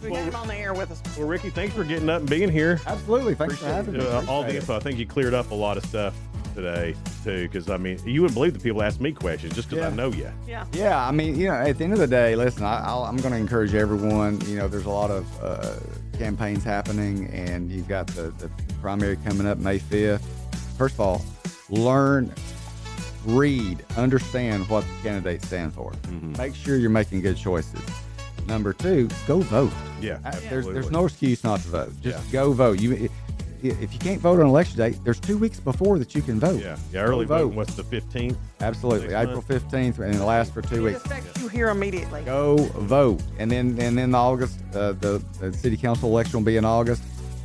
We got him on the air with us. Well, Ricky, thanks for getting up and being here. Absolutely. Thanks for having me. All the info. I think you cleared up a lot of stuff today too, because I mean, you wouldn't believe the people ask me questions just because I know you. Yeah. Yeah. I mean, at the end of the day, listen, I'm going to encourage everyone. There's a lot of campaigns happening, and you've got the primary coming up May 5th. First of all, learn, read, understand what the candidates stand for. Mm-hmm. Make sure you're making good choices. Number 2, go vote. Yeah, there's no excuse not to vote. Just go vote. If you can't vote on election day, there's 2 weeks before that you can vote. Yeah. Early voting. What's the 15th? Absolutely, April 15th, and it lasts for 2 weeks. It affects you here immediately. Go vote, and then August, the city council election will be in August.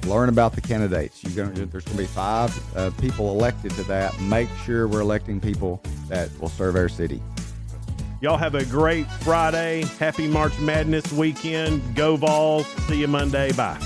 Learn about the candidates. There's going to be 5 people elected to that. Make sure we're electing people that will serve our city. Y'all have a great Friday. Happy March Madness weekend. Go Vols. See you Monday. Bye.